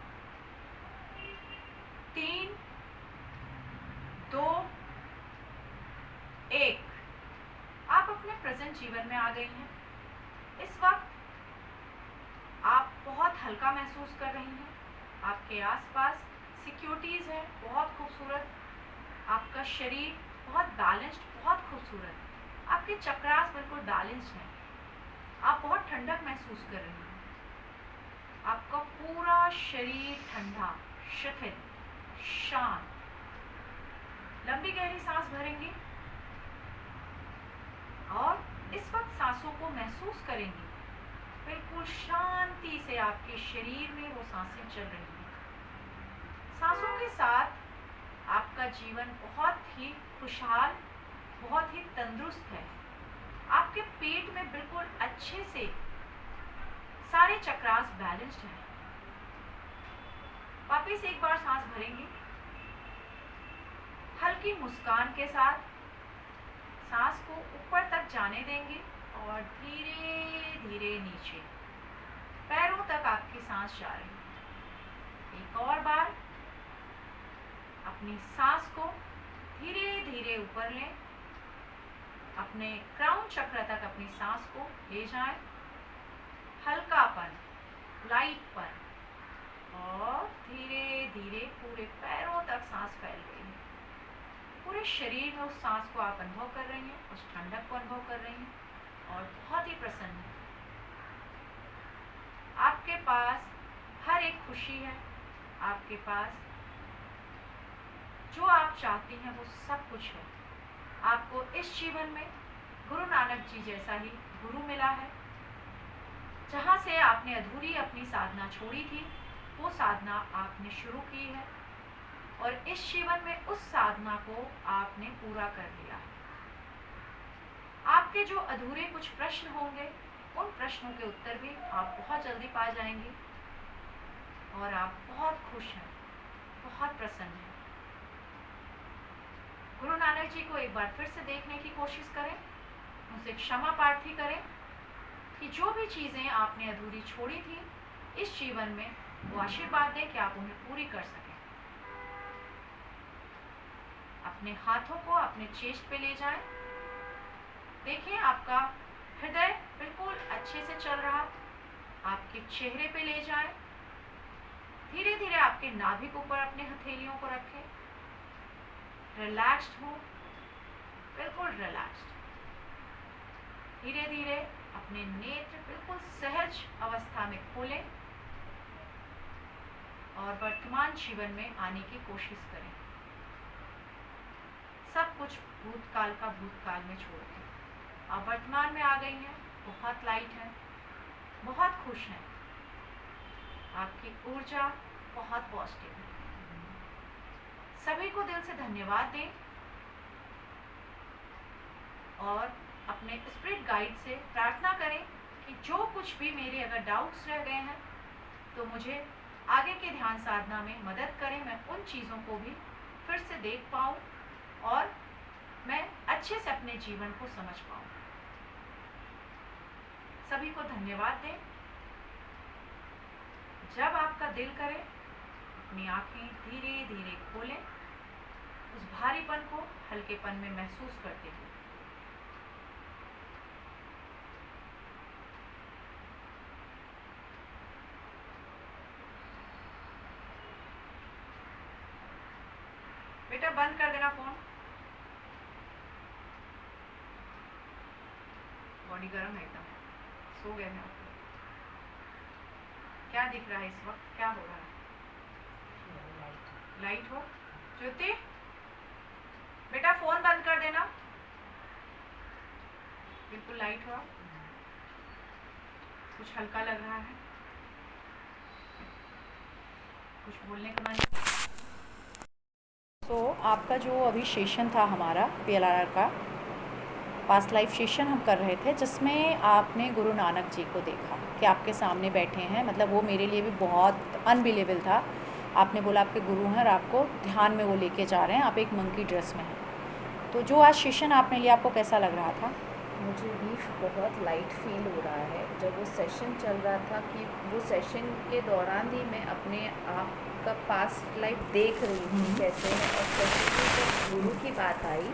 3, 2, 1। आप अपने प्रेजेंट जीवन में आ गई हैं। इस वक्त आप बहुत हल्का महसूस कर रही हैं। आपके आसपास सिक्योरिटीज़ है, बहुत खूबसूरत। आपका शरीर बहुत बैलेंस्ड, बहुत खूबसूरत। आपके चक्रास बिल्कुल बैलेंस्ड हैं। आप बहुत ठंडक महसूस कर रही हैं। आपका पूरा शरीर ठंडा, शिथिल, शांत। लंबी गहरी सांस भरेंगे और इस वक्त सांसों को महसूस करेंगे। बिल्कुल शांति से आपके शरीर में वो सांसें चल रही हैं। सांसों के साथ आपका जीवन बहुत ही खुशहाल, बहुत ही तंदुरुस्त है। आपके पेट में बिल्कुल अच्छे से सारे चक्रास बैलेंस्ड हैं। वापिस एक बार सांस भरेंगे। हल्की मुस्कान के साथ सांस को ऊपर तक जाने देंगे और धीरे धीरे नीचे पैरों तक आपकी सांस जा रही है। एक और बार अपनी सांस को धीरे धीरे ऊपर लें, अपने क्राउन चक्र तक अपनी सांस को ले जाएं। हल्कापन, लाइटपन, और धीरे धीरे पूरे पैरों तक सांस फैल रही है। पूरे शरीर में उस सांस को आप अनुभव कर रही हैं, उस ठंडक को अनुभव कर रही हैं और बहुत ही प्रसन्न हैं। आपके पास हर एक खुशी है, आपके पास जो आप चाहती हैं वो सब कुछ है। आपको इस जीवन में गुरु नानक जी जैसा ही गुरु मिला है। जहाँ से आपने अधूरी अपनी साधना छोड़ी थी, वो साधना आपने शुरू की है और इस जीवन में उस साधना को आपने पूरा कर लिया है। आपके जो अधूरे कुछ प्रश्न होंगे, उन प्रश्नों के उत्तर भी आप बहुत जल्दी पा जाएंगे और आप बहुत खुश हैं, बहुत प्रसन्न हैं। गुरु नानक जी को एक बार फिर से देखने की कोशिश करें, उनसे क्षमा प्रार्थी करें कि जो भी चीज़ें आपने अधूरी छोड़ी थी इस जीवन में, वो आशीर्वाद दें कि आप उन्हें पूरी कर सकें। अपने हाथों को अपने चेस्ट पे ले जाएं। देखिए आपका हृदय बिल्कुल अच्छे से चल रहा। आपके चेहरे पे ले जाएं। धीरे धीरे आपके नाभि के ऊपर अपने हथेलियों को रखें। रिलैक्स्ड हो, बिल्कुल रिलैक्स्ड। धीरे धीरे अपने नेत्र बिल्कुल सहज अवस्था में खोलें और वर्तमान जीवन में आने की कोशिश करें। सब कुछ भूतकाल का भूतकाल में छोड़ दें। आप वर्तमान में आ गई हैं, बहुत लाइट हैं, बहुत खुश हैं। आपकी ऊर्जा बहुत पॉजिटिव है। सभी को दिल से धन्यवाद दें और अपने स्पिरिट गाइड से प्रार्थना करें कि जो कुछ भी मेरे अगर डाउट्स रह गए हैं तो मुझे आगे के ध्यान साधना में मदद करें। मैं उन चीज़ों को भी फिर से देख पाऊँ और मैं अच्छे से अपने जीवन को समझ पाऊँ। सभी को धन्यवाद दें। जब आपका दिल करे अपनी आंखें धीरे धीरे खोलें, उस भारीपन को हल्केपन में महसूस करते हुए। बेटा बंद कर देना फोन। बॉडी गर्म है एकदम, सो गए हैं। क्या दिख रहा है इस वक्त, क्या हो रहा है? लाइट हो। ज्योति बेटा फोन बंद कर देना, बिल्कुल लाइट हो। कुछ हल्का लग रहा है, कुछ बोलने का मन। तो आपका जो अभी सेशन था हमारा PLRR का पास्ट लाइफ सेशन हम कर रहे थे, जिसमें आपने गुरु नानक जी को देखा कि आपके सामने बैठे हैं। मतलब वो मेरे लिए भी बहुत अनबिलीवेबल था। आपने बोला आपके गुरु हैं और आपको ध्यान में वो लेके जा रहे हैं, आप एक मंकी ड्रेस में हैं। तो जो आज सेशन आपने लिया, आपको कैसा लग रहा था? मुझे भी बहुत लाइट फील हो रहा है। जब वो सेशन चल रहा था कि वो सेशन के दौरान ही मैं अपने आप का पास्ट लाइफ देख रही थी कैसे है। और सेशन में जब गुरु की बात आई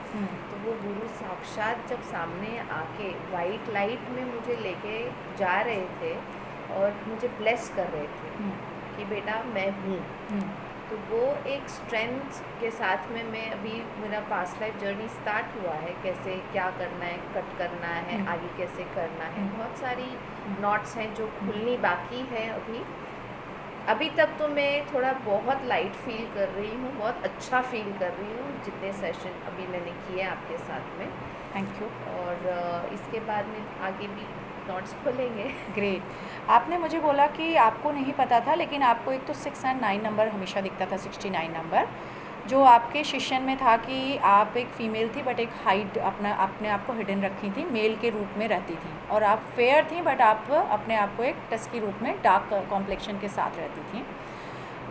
तो वो गुरु साक्षात जब सामने आके वाइट लाइट में मुझे लेके जा रहे थे और मुझे ब्लेस कर रहे थे कि बेटा मैं हूँ। तो वो एक स्ट्रेंथ के साथ में मैं अभी मेरा पास्ट लाइफ जर्नी स्टार्ट हुआ है। कैसे क्या करना है, कट करना है, आगे कैसे करना है। बहुत सारी नॉट्स हैं जो खुलनी बाकी है अभी तक। तो मैं थोड़ा बहुत लाइट फील कर रही हूँ, बहुत अच्छा फील कर रही हूँ जितने सेशन अभी मैंने किए आपके साथ में। Thank you. और इसके बाद में आगे भी नोट्स खोलेंगे। ग्रेट। आपने मुझे बोला कि आपको नहीं पता था, लेकिन आपको एक तो 6 और 9 नंबर हमेशा दिखता था, 69 नंबर, जो आपके सेशन में था कि आप एक फ़ीमेल थी बट एक हाइट अपने आप को हिडन रखी थी, मेल के रूप में रहती थी। और आप फेयर थी बट आप अपने आप को एक टस्की रूप में डार्क कॉम्प्लेक्शन के साथ रहती थी।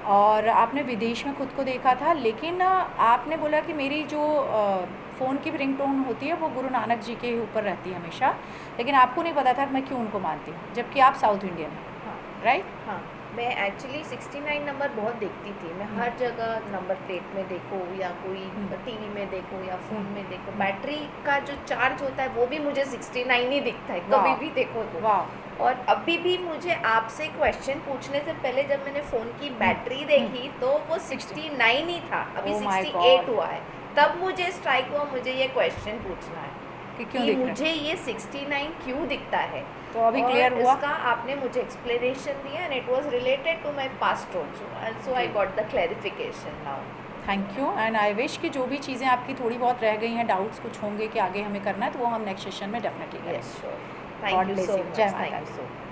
और आपने विदेश में खुद को देखा था, लेकिन आपने बोला कि मेरी जो फ़ोन की रिंगटोन होती है वो गुरु नानक जी के ऊपर रहती है हमेशा, लेकिन आपको नहीं पता था कि मैं क्यों उनको मानती हूँ, जबकि आप साउथ इंडियन हैं, हाँ राइट? हाँ, मैं एक्चुअली 69 नंबर बहुत देखती थी। मैं हर जगह नंबर प्लेट में देखो या कोई टीवी में देखो या फ़ोन में देखो, बैटरी का जो चार्ज होता है वो भी मुझे 69 ही दिखता है कभी भी देखो तो। वाह, और अभी भी मुझे आपसे क्वेश्चन पूछने से पहले जब मैंने फ़ोन की बैटरी देखी तो वो 69 ही था, अभी Oh my 68 God. हुआ है। तब मुझे स्ट्राइक हुआ मुझे ये क्वेश्चन पूछना है कि क्यों कि दिख रहा है? मुझे ये 69 क्यों दिखता है। तो अभी और क्लियर हुआ? इसका आपने मुझे एक्सप्लेनेशन दिया and it was related to my past also, and so I जी। Got the clarification now. Thank you, and I wish कि जो भी चीज़ें आपकी थोड़ी बहुत रह गई हैं, डाउट्स कुछ होंगे कि आगे हमें करना है, तो वो हम नेक्स्ट सेशन में डेफिनेटली करेंगे। Yes sure, God thank you bless so you. Much, जय थैंक माता यू दी। So much.